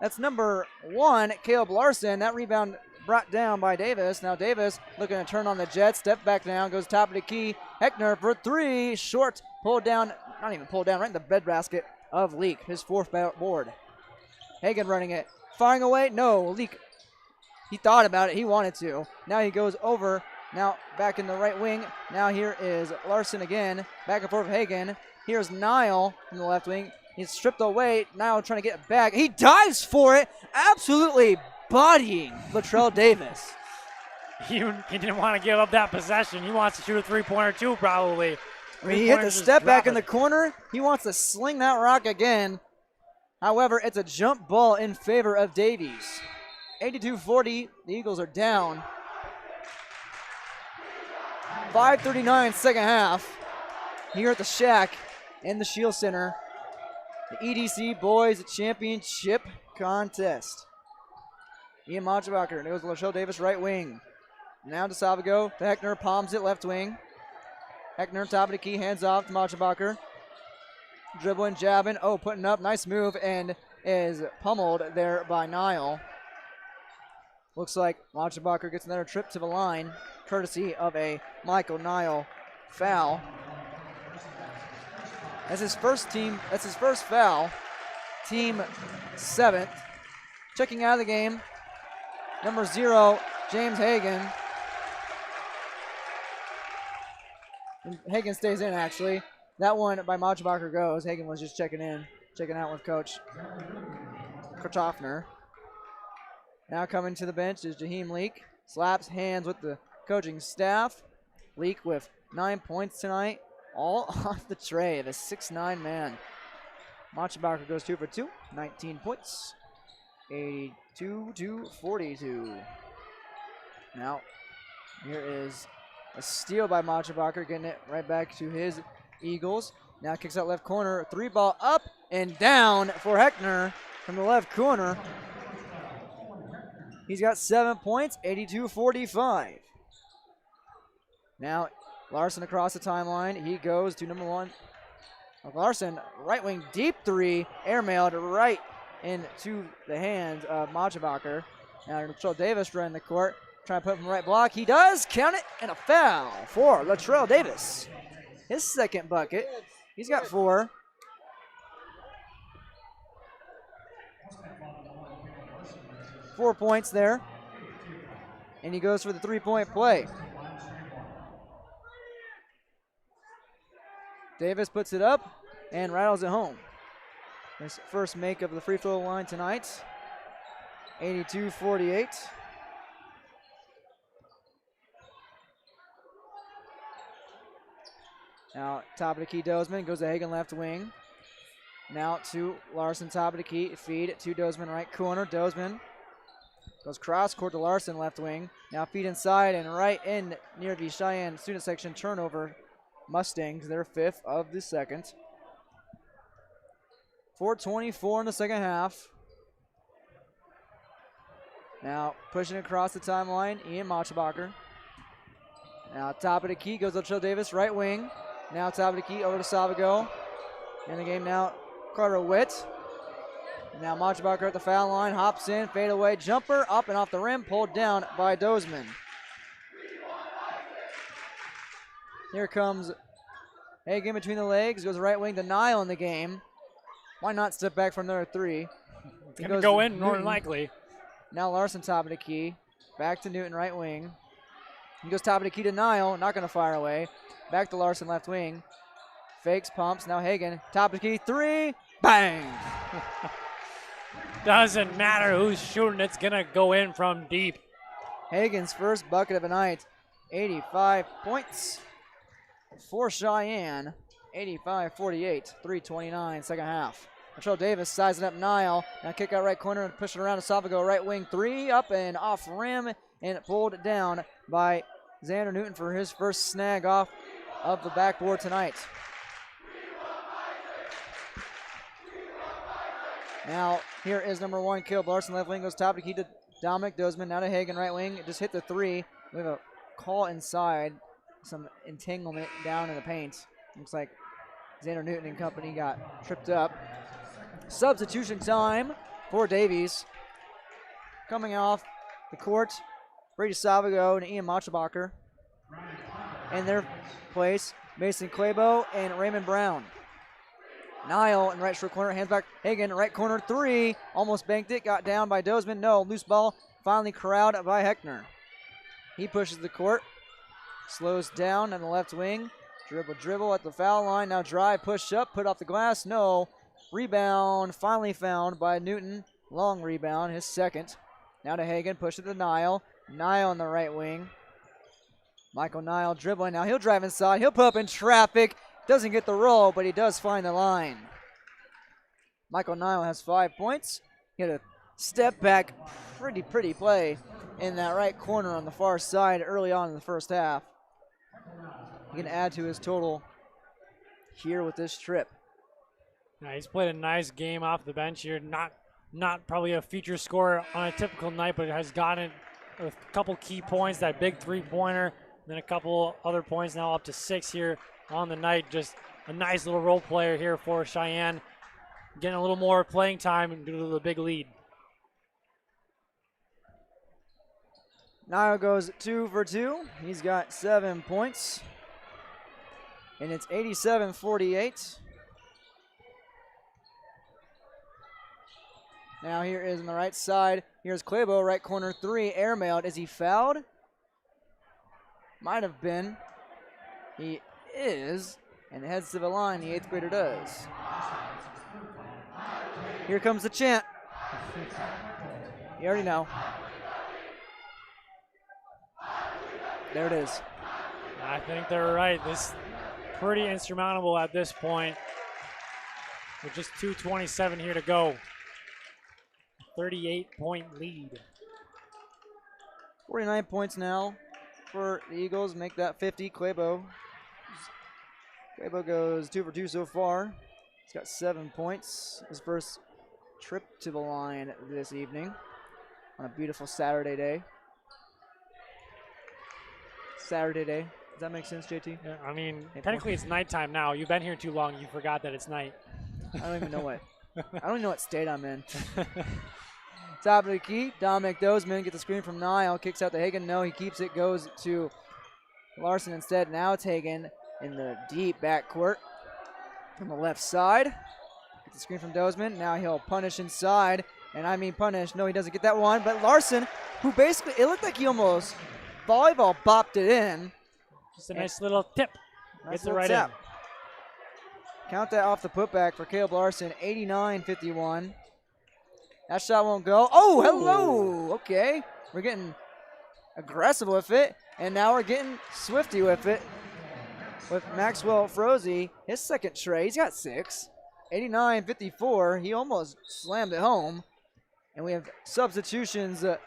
That's number 1, Caleb Larson. That rebound brought down by Davis. Now Davis looking to turn on the jet. Step back down, goes top of the key. Heckner for 3. Short, pulled down, not even pulled down, right in the breadbasket of Leak. His 4th board. Hagan running it. Firing away. No, Leak. He thought about it. He wanted to. Now he goes over. Now back in the right wing. Now here is Larson again. Back and forth with Hagan. Here's Nile from the left wing. He's stripped away. Now trying to get it back. He dives for it. Absolutely bodying Latrell Davis. He didn't want to give up that possession. He wants to shoot a three-pointer too, probably. He hit the step back in the corner. He wants to sling that rock again. However, it's a jump ball in favor of Davies. 82-40. The Eagles are down. 5:39 second half. Here at the Shack in the Shield Center. The EDC Boys Championship Contest. Ian Machenbacher goes to Latrell Davis right wing. Now to Salvago. To Heckner, palms it left wing. Heckner, top of the key, hands off to Machenbacher. Dribbling, jabbing, putting up, nice move, and is pummeled there by Nile. Looks like Machenbacher gets another trip to the line, courtesy of a Michael Nile foul. That's his first foul. Team 7th. Checking out of the game, number 0, James Hagan. And Hagan stays in, actually. That one by Machenbacher goes. Hagan was just checking out with Coach Kartoffner. Now coming to the bench is Jaheim Leak. Slaps hands with the coaching staff. Leak with 9 points tonight. All off the tray of a 6'9" man. Machenbacher goes 2 for 2, 19 points. 82-42. Now, here is a steal by Machenbacher, getting it right back to his Eagles. Now kicks out left corner, 3-ball up and down for Heckner from the left corner. He's got 7 points, 82-45. Now, Larson across the timeline. He goes to number 1. Larson, right wing, deep 3, airmailed right into the hands of Machenbacher. Now, Latrell Davis running the court, trying to put him in the right block. He does, count it, and a foul for Latrell Davis. His second bucket. He's got 4. Four points there. And he goes for the 3-point play. Davis puts it up and rattles it home. His first make of the free throw line tonight. 82-48. Now, top of the key, Dozeman goes to Hagen left wing. Now to Larson, top of the key, feed to Dozeman, right corner. Dozeman goes cross court to Larson, left wing. Now feed inside and right in near the Cheyenne student section. Turnover, Mustangs, their 5th of the second. 4:24 in the second half. Now pushing across the timeline, Ian Machabacher. Now top of the key goes to Chill Davis, right wing. Now top of the key over to Salvago. In the game now, Carter Witt. Now Machabacher at the foul line, hops in, fade away, jumper, up and off the rim, pulled down by Dozeman. Here comes Hagen between the legs, goes right wing to Nile in the game. Why not step back for another three? It's going to go in, more than likely. Now Larson top of the key, back to Newton, right wing. He goes top of the key to Nile, not going to fire away. Back to Larson, left wing. Fakes, pumps, now Hagen, top of the key, three, bang! Doesn't matter who's shooting, it's going to go in from deep. Hagen's first bucket of the night, 85 points for Cheyenne. 85-48, 3:29, second half. Latrell Davis sizing up Nile. Now kick out right corner and push it around to Salvago, right wing, three, up and off rim, and pulled down by Xander Newton for his first snag off of the backboard tonight. Now, here is number 1, Caleb Larson, left wing, goes top of the key to Dominic Dozeman, now to Hagen, right wing, just hit the three. We have a call inside, some entanglement down in the paint. Looks like Xander Newton and company got tripped up. Substitution time for Davies. Coming off the court, Brady Salvago and Ian Machabacher. In their place, Mason Clabo and Raymond Brown. Nile in right short corner, hands back. Hagen, right corner, three. Almost banked it, got down by Dozeman. No, loose ball, finally corralled by Heckner. He pushes the court, slows down on the left wing. Dribble at the foul line. Now drive, push up, put off the glass. No. Rebound finally found by Newton. Long rebound, his second. Now to Hagen, push it to Nile. Nile on the right wing. Michael Nile dribbling. Now he'll drive inside. He'll put up in traffic. Doesn't get the roll, but he does find the line. Michael Nile has 5 points. He had a step back, pretty play in that right corner on the far side early on in the first half. He can add to his total here with this trip. Yeah, he's played a nice game off the bench here. Not probably a feature scorer on a typical night, but has gotten a couple key points, that big three-pointer, then a couple other points, now up to 6 here on the night. Just a nice little role player here for Cheyenne, getting a little more playing time due to the big lead. Nile goes 2 for 2. He's got 7 points. And it's 87-48. Now here is on the right side. Here's Clabo, right corner, three, airmailed. Is he fouled? Might have been. He is, and heads to the line. The 8th grader does. Here comes the chant. You already know. There it is. I think they're right. This pretty insurmountable at this point. With just 2:27 here to go. 38-point lead. 49 points now for the Eagles. Make that 50. Clabo goes 2 for 2 so far. He's got 7 points. His first trip to the line this evening on a beautiful Saturday day. Does that make sense, JT? Yeah, I mean, technically it's nighttime now. You've been here too long. You forgot that it's night. I don't even know what. I don't even know what state I'm in. Top of the key, Dominic Dozeman gets the screen from Nile, kicks out to Hagen. No, he keeps it, goes to Larson instead. Now it's Hagen in the deep backcourt from the left side. Gets the screen from Dozeman. Now he'll punish inside, and I mean punish. No, he doesn't get that one, but Larson, who basically, it looked like he almost volleyball bopped it in. Just a nice little tip. Nice Gets it little right tap. Count that off the putback for Caleb Larson, 89-51. That shot won't go. Oh, hello. Okay. We're getting aggressive with it, and now we're getting swifty with it. With Maxwell Froese, his second tray. He's got 6. 89-54. He almost slammed it home. And we have substitutions, a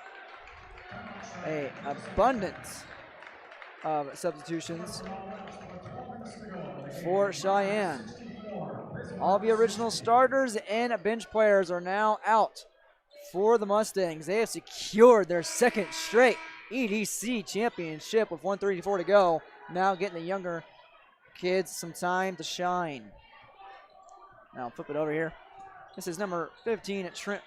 abundance of substitutions for Cheyenne. All the original starters and bench players are now out for the Mustangs. They have secured their second straight EDC championship with 1:34 to go. Now getting the younger kids some time to shine. Now flip it over here. This is number 15 at Trent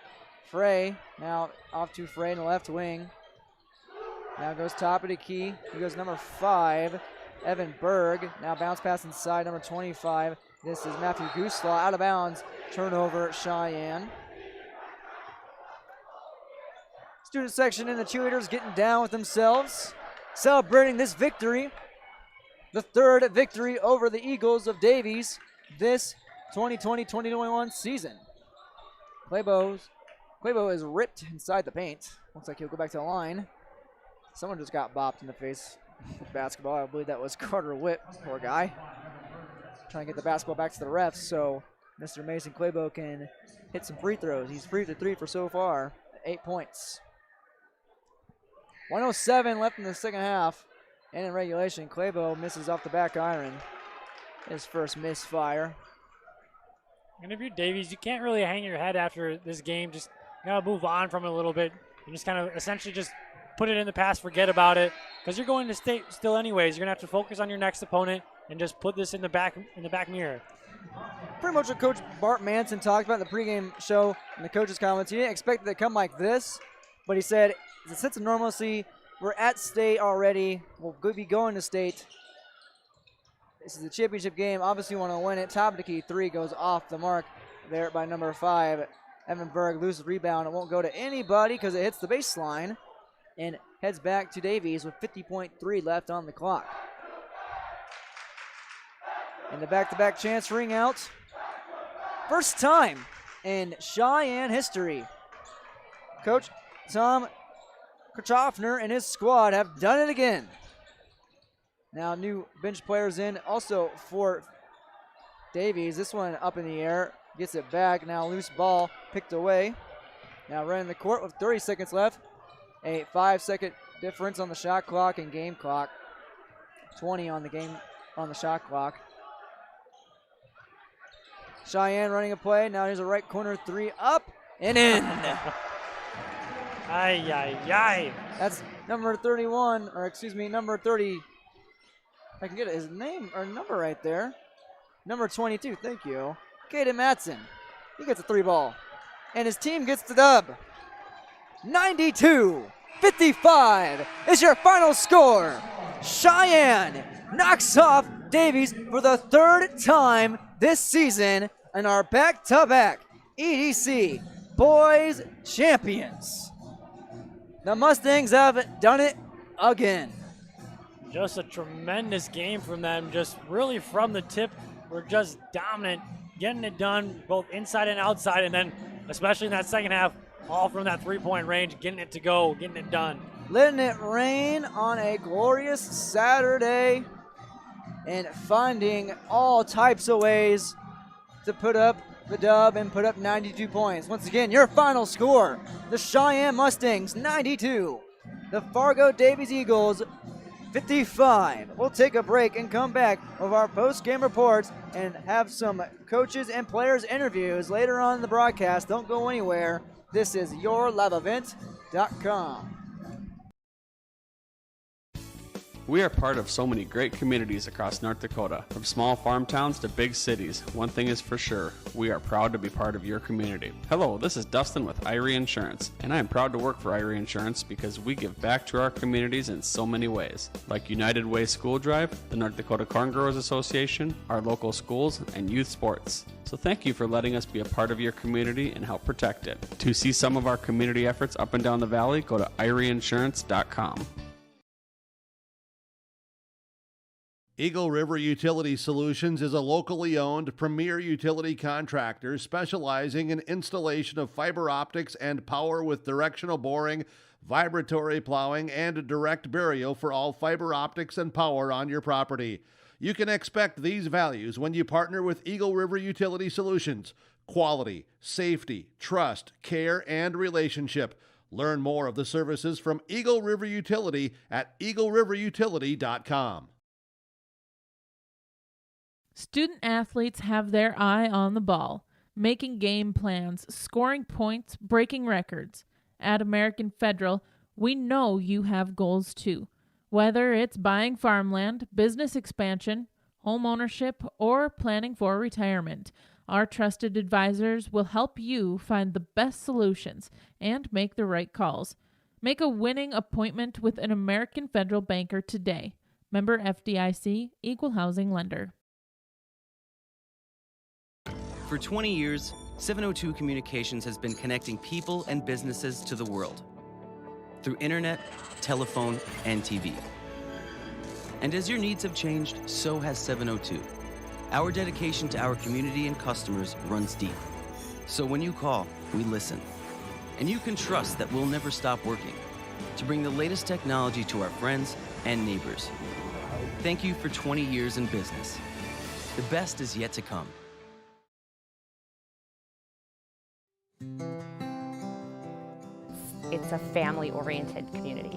Frey. Now off to Frey in the left wing. Now goes top of the key. He goes number 5, Evan Berg. Now bounce pass inside, number 25. This is Matthew Gooslaw out of bounds. Turnover, Cheyenne. Student section and the cheerleaders getting down with themselves, celebrating this victory. The third victory over the Eagles of Davies this 2020-2021 season. Claybo is ripped inside the paint. Looks like he'll go back to the line. Someone just got bopped in the face with basketball. I believe that was Carter Witt, poor guy. Trying to get the basketball back to the refs so Mr. Mason Claybo can hit some free throws. He's 3 for 3 for so far, 8 points. 1:07 left in the second half. And in regulation, Claybo misses off the back iron. His first misfire. And if you're Davies, you can't really hang your head after this game. Just gotta move on from it a little bit. And just kind of essentially just put it in the past, forget about it. Because you're going to state still anyways. You're gonna have to focus on your next opponent and just put this in the back mirror. Pretty much what Coach Bart Manson talked about in the pregame show in the coach's comments. He didn't expect it to come like this, but he said it's a sense of normalcy. We're at state already. We'll be going to state. This is a championship game. Obviously, want to win it. Top of the key 3 goes off the mark there by number 5. Evan Berg loses the rebound. It won't go to anybody because it hits the baseline and heads back to Davies with 50.3 left on the clock. And the back-to-back chance ring out. First time in Cheyenne history. Coach Tom Kirchhoffner and his squad have done it again. Now new bench players in also for Davies. This one up in the air, gets it back. Now loose ball picked away. Now running the court with 30 seconds left. A 5-second difference on the shot clock and game clock. 20 on the shot clock. Cheyenne running a play. Now here's a right corner 3 up and in. Ay, ay, ay. That's number 31, or excuse me, number 30. I can get his name or number right there. Number 22, thank you. Caden Matson. He gets a 3 ball. And his team gets the dub. 92-55 is your final score. Cheyenne knocks off Davies for the 3rd time this season and are back-to-back EDC Boys Champions. The Mustangs have done it again. Just a tremendous game from them. Just really from the tip, we're just dominant, getting it done both inside and outside, and then especially in that second half, all from that 3-point range, getting it to go, getting it done. Letting it rain on a glorious Saturday and finding all types of ways to put up the dub and put up 92 points. Once again, your final score, the Cheyenne Mustangs 92, the Fargo Davies Eagles 55. We'll take a break and come back with our post-game reports and have some coaches and players interviews later on in the broadcast. Don't go anywhere. This is YourLiveEvent.com. We are part of so many great communities across North Dakota, from small farm towns to big cities. One thing is for sure, we are proud to be part of your community. Hello, this is Dustin with Irie Insurance, and I am proud to work for Irie Insurance because we give back to our communities in so many ways, like United Way School Drive, the North Dakota Corn Growers Association, our local schools, and youth sports. So thank you for letting us be a part of your community and help protect it. To see some of our community efforts up and down the valley, go to IrieInsurance.com. Eagle River Utility Solutions is a locally owned premier utility contractor specializing in installation of fiber optics and power with directional boring, vibratory plowing, and direct burial for all fiber optics and power on your property. You can expect these values when you partner with Eagle River Utility Solutions: quality, safety, trust, care, and relationship. Learn more of the services from Eagle River Utility at eagleriverutility.com. Student athletes have their eye on the ball, making game plans, scoring points, breaking records. At American Federal, we know you have goals too. Whether it's buying farmland, business expansion, home ownership, or planning for retirement, our trusted advisors will help you find the best solutions and make the right calls. Make a winning appointment with an American Federal banker today. Member FDIC, Equal Housing Lender. For 20 years, 702 Communications has been connecting people and businesses to the world through internet, telephone, and TV. And as your needs have changed, so has 702. Our dedication to our community and customers runs deep. So when you call, we listen. And you can trust that we'll never stop working to bring the latest technology to our friends and neighbors. Thank you for 20 years in business. The best is yet to come. It's a family-oriented community.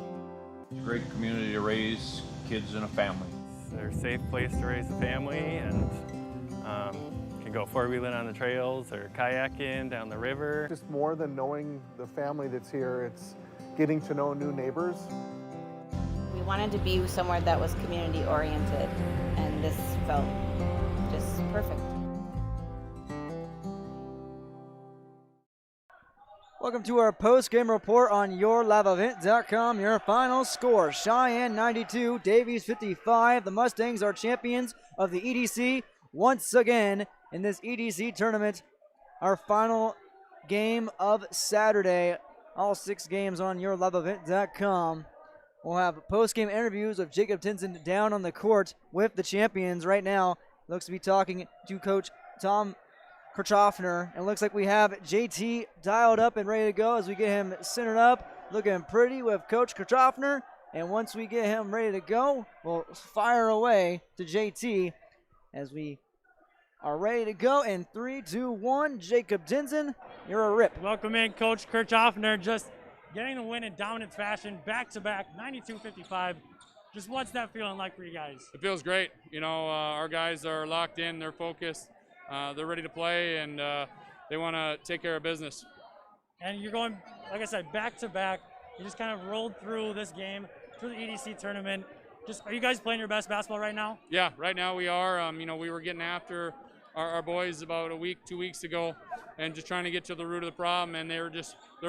It's a great community to raise kids in a family. They're a safe place to raise a family, and can go four-wheeling on the trails or kayaking down the river. Just more than knowing the family that's here, it's getting to know new neighbors. We wanted to be somewhere that was community-oriented, and this felt just perfect. Welcome to our post-game report on YourLiveEvent.com. Your final score: Cheyenne 92, Davies 55. The Mustangs are champions of the EDC once again in this EDC tournament. Our final game of Saturday. All 6 games on YourLiveEvent.com. We'll have post-game interviews of Jacob Tinson down on the court with the champions. Right now, looks to be talking to Coach Tom Kirchhoffner. It looks like we have JT dialed up and ready to go as we get him centered up, looking pretty with Coach Kirchhoffner. And once we get him ready to go, we'll fire away to JT as we are ready to go in 3, 2, 1. Jacob Tinson, you're a rip. Welcome in, Coach Kirchhoffner. Just getting the win in dominant fashion, back-to-back, 92-55. Just what's that feeling like for you guys? It feels great. You know, our guys are locked in, they're focused. They're ready to play, and they want to take care of business. And you're going, like I said, back-to-back. You just kind of rolled through this game, through the EDC tournament. Are you guys playing your best basketball right now? Yeah, right now we are. You know, we were getting after our boys about a week, 2 weeks ago, and just trying to get to the root of the problem, and they're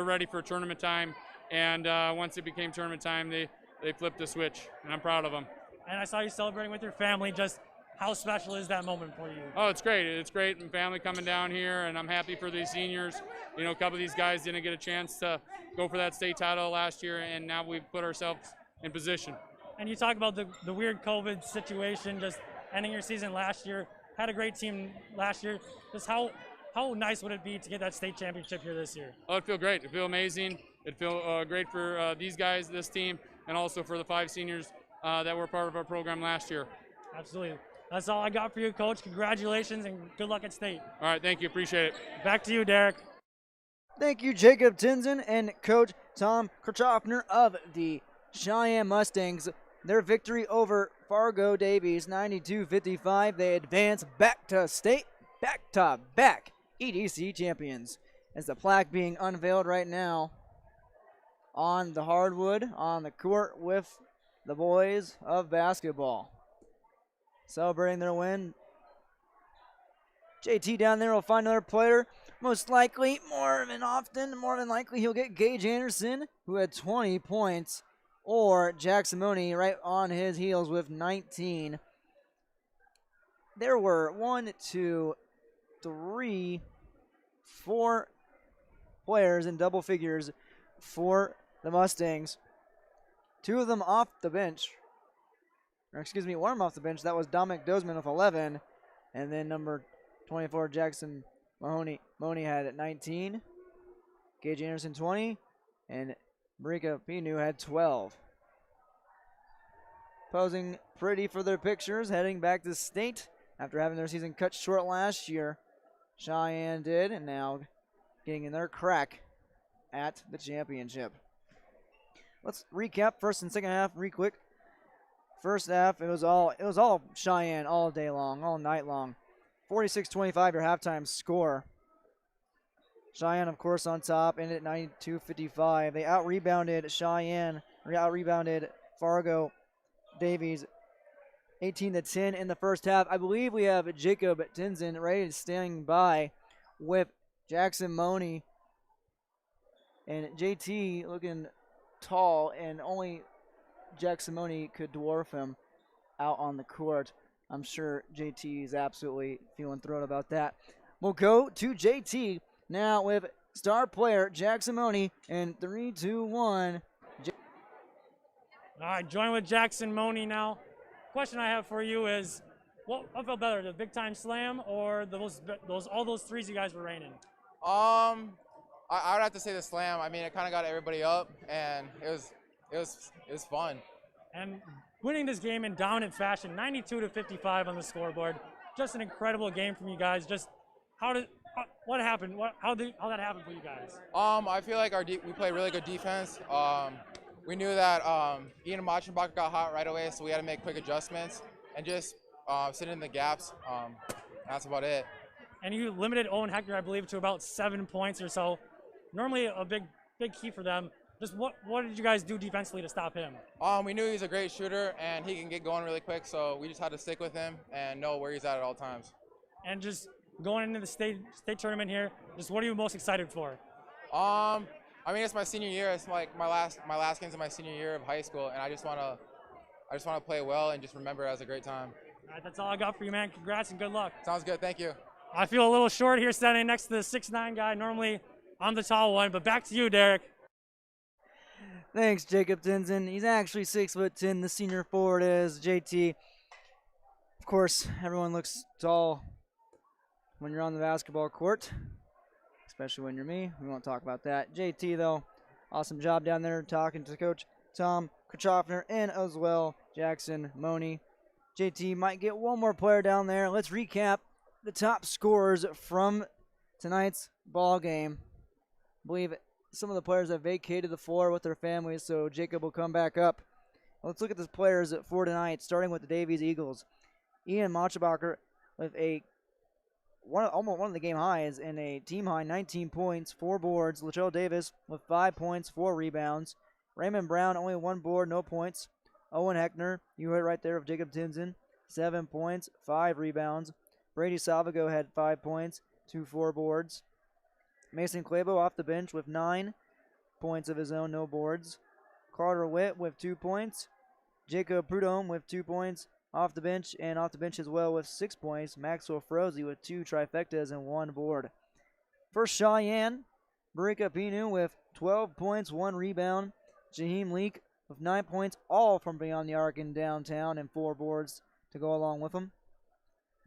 ready for tournament time. And once it became tournament time, they flipped the switch, and I'm proud of them. And I saw you celebrating with your family. Just how special is that moment for you? Oh, it's great. It's great. And family coming down here, and I'm happy for these seniors. You know, a couple of these guys didn't get a chance to go for that state title last year, and now we've put ourselves in position. And you talk about the weird COVID situation, just ending your season last year. Had a great team last year. Just how nice would it be to get that state championship here this year? Oh, it'd feel great. It'd feel amazing. It'd feel great for these guys, this team, and also for the 5 seniors that were part of our program last year. Absolutely. That's all I got for you, Coach. Congratulations and good luck at state. All right, thank you. Appreciate it. Back to you, Derek. Thank you, Jacob Tinson and Coach Tom Kirchhoffner of the Cheyenne Mustangs. Their victory over Fargo Davies, 92-55. They advance back to state, back-to-back EDC champions. As the plaque being unveiled right now on the hardwood, on the court with the boys of basketball. Celebrating their win. JT down there will find another player. Most likely, more than likely, he'll get Gage Anderson, who had 20 points, or Jack Simone right on his heels with 19. There were 1, 2, 3, 4 players in double figures for the Mustangs. 2 of them off the bench. warm off the bench. That was Dominic Dozman with 11. And then number 24, Jackson Mahoney had 19. Gage Anderson, 20. And Marika Pinu had 12. Posing pretty for their pictures, heading back to state after having their season cut short last year. Cheyenne did, and now getting in their crack at the championship. Let's recap first and second half real quick. First half, it was all Cheyenne all day long, all night long. 46-25 your halftime score. Cheyenne, of course, on top, ended at 92-55. They out-rebounded Fargo Davies 18-10 in the first half. I believe we have Jacob Tinson ready to stand by with Jackson Money and JT looking tall, and only Jackson Money could dwarf him out on the court. I'm sure JT is absolutely feeling thrilled about that. We'll go to JT now with star player Jackson Money in 3, 2, 1. All right, join with Jackson Money now. Question I have for you is, what felt better, the big time slam or all those threes you guys were raining? I would have to say the slam. I mean, it kind of got everybody up, and it was fun. And winning this game in dominant fashion, 92-55 on the scoreboard. Just an incredible game from you guys. Just what happened? How that happened for you guys? I feel like we played really good defense. We knew that Ian Machenbach got hot right away, so we had to make quick adjustments and just sit in the gaps. That's about it. And you limited Owen Heckner, I believe, to about 7 points or so. Normally a big key for them. Just what did you guys do defensively to stop him? We knew he was a great shooter and he can get going really quick, so we just had to stick with him and know where he's at all times. And just going into the state tournament here, just what are you most excited for? I mean, it's my senior year. It's like my last games of my senior year of high school, and I just want to play well and just remember it as a great time. All right, that's all I got for you, man. Congrats and good luck. Sounds good. Thank you. I feel a little short here standing next to the 6'9" guy. Normally I'm the tall one, but back to you, Derek. Thanks, Jacob Tinson. He's actually 6'10". The senior forward is JT. Of course, everyone looks tall when you're on the basketball court, especially when you're me. We won't talk about that. JT, though, awesome job down there talking to Coach Tom Kachofner and as well Jackson Money. JT might get one more player down there. Let's recap the top scorers from tonight's ball game. I believe some of the players have vacated the floor with their families, so Jacob will come back up. Let's look at the players for tonight, starting with the Davies Eagles. Ian Machenbacher with almost one of the game highs and a team high 19 points, 4 boards. Latrell Davis with 5 points, 4 rebounds. Raymond Brown only 1 board, no points. Owen Heckner, you heard right there of Jacob Tinson, 7 points, 5 rebounds. Brady Salvago had 5 points, 4 boards. Mason Clabo off the bench with 9 points of his own, no boards. Carter Witt with 2 points. Jacob Prudhomme with 2 points off the bench, and off the bench as well with 6 points. Maxwell Froese with 2 trifectas and 1 board. For Cheyenne, Marika Pinu with 12 points, 1 rebound. Jaheim Leak with 9 points, all from beyond the arc in downtown, and 4 boards to go along with them.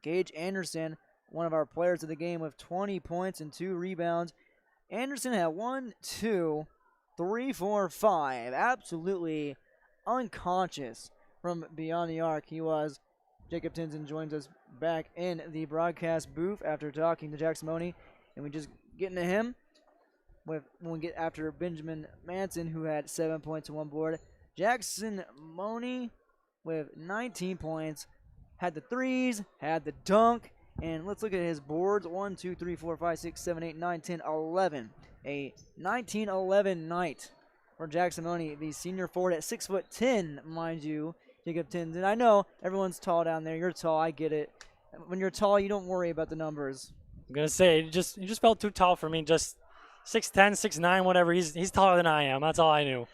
Gage Anderson, one of our players of the game, with 20 points and 2 rebounds. Anderson had 1, 2, 3, 4, 5. Absolutely unconscious from beyond the arc. He was. Jacob Tinson joins us back in the broadcast booth after talking to Jackson Money, and we just get into him when we get after Benjamin Manson, who had 7 points and 1 board. Jackson Money with 19 points, had the threes, had the dunk, and let's look at his boards. 1, 2, 3, 4, 5, 6, 7, 8, 9, 10, 11. A 19-11 night for Jackson Money, the senior forward at 6'10", mind you. Jacob Tinson. I know everyone's tall down there. You're tall. I get it. When you're tall, you don't worry about the numbers. I'm gonna say you just felt too tall for me. Just 6'10", 6'9", whatever. He's taller than I am. That's all I knew.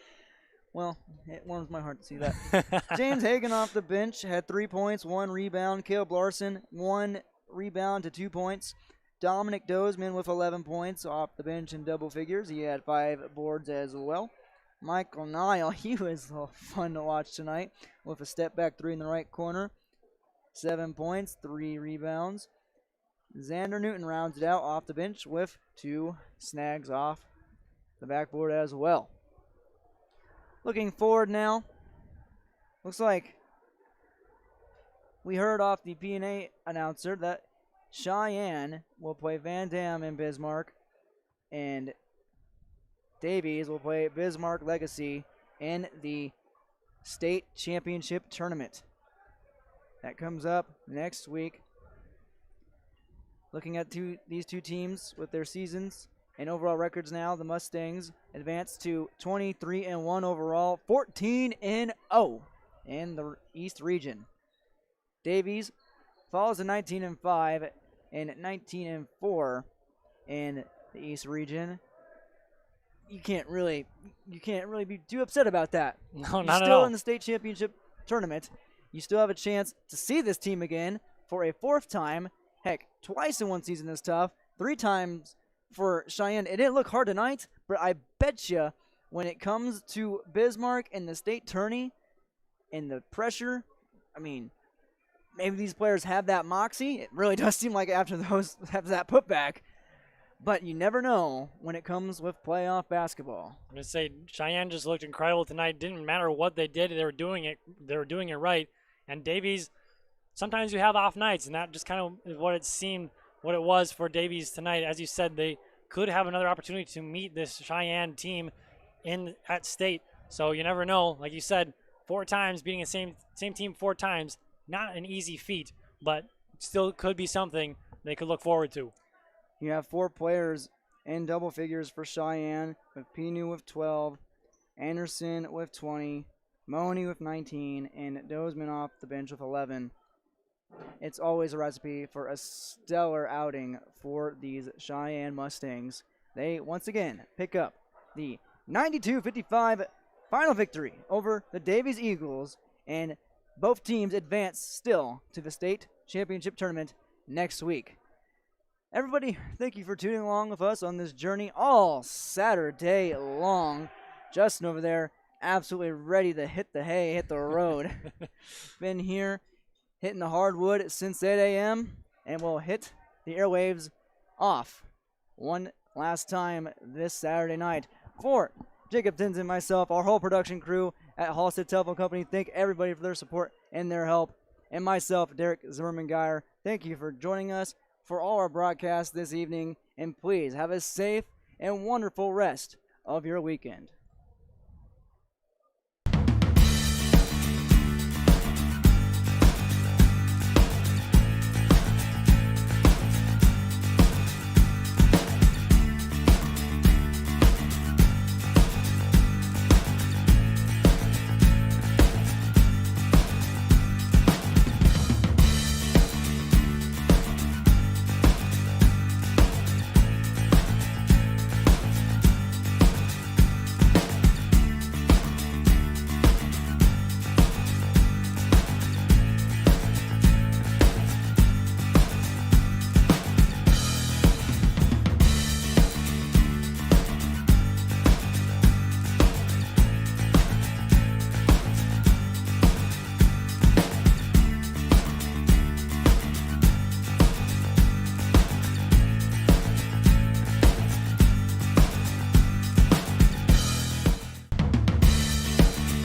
Well, it warms my heart to see that. James Hagan off the bench had 3 points, 1 rebound. Caleb Larson, 1 rebound to 2 points. Dominic Dozman with 11 points off the bench in double figures. He had 5 boards as well. Michael Nile, he was fun to watch tonight with a step back three in the right corner. 7 points, 3 rebounds. Xander Newton rounds it out off the bench with 2 snags off the backboard as well. Looking forward now, looks like we heard off the P&A announcer that Cheyenne will play Van Dam in Bismarck, and Davies will play Bismarck Legacy in the state championship tournament. That comes up next week. Looking at these two teams with their seasons and overall records now, the Mustangs advance to 23-1 overall, 14-0 in the East region. Davies falls to 19-5 and 19-4 in the East region. You can't really be too upset about that. No, You're not at still all. in the state championship tournament. You still have a chance to see this team again for a 4th time. Heck, twice in one season is tough. 3 times for Cheyenne. It didn't look hard tonight, but I bet you when it comes to Bismarck and the state tourney and the pressure, I mean, maybe these players have that moxie. It really does seem like after those have that putback. But you never know when it comes with playoff basketball. I'm going to say Cheyenne just looked incredible tonight. Didn't matter what they did, they were doing it right. And Davies, sometimes you have off nights, and that just kind of is what it was for Davies tonight. As you said, they could have another opportunity to meet this Cheyenne team at state. So you never know. Like you said, 4 times, beating the same team 4 times, not an easy feat, but still could be something they could look forward to. You have 4 players in double figures for Cheyenne, with Pinu with 12, Anderson with 20, Mahoney with 19, and Dozeman off the bench with 11. It's always a recipe for a stellar outing for these Cheyenne Mustangs. They, once again, pick up the 92-55 final victory over the Davies Eagles, and both teams advance still to the state championship tournament next week. Everybody, thank you for tuning along with us on this journey all Saturday long. Justin over there, absolutely ready to hit the hay, hit the road. Been here hitting the hardwood since 8 a.m. and we'll hit the airwaves off one last time this Saturday night. For Jacob Tins and myself, our whole production crew at Halstead Telephone Company, thank everybody for their support and their help. And myself, Derek Zimmerman-Geyer, thank you for joining us for all our broadcasts this evening, and please have a safe and wonderful rest of your weekend.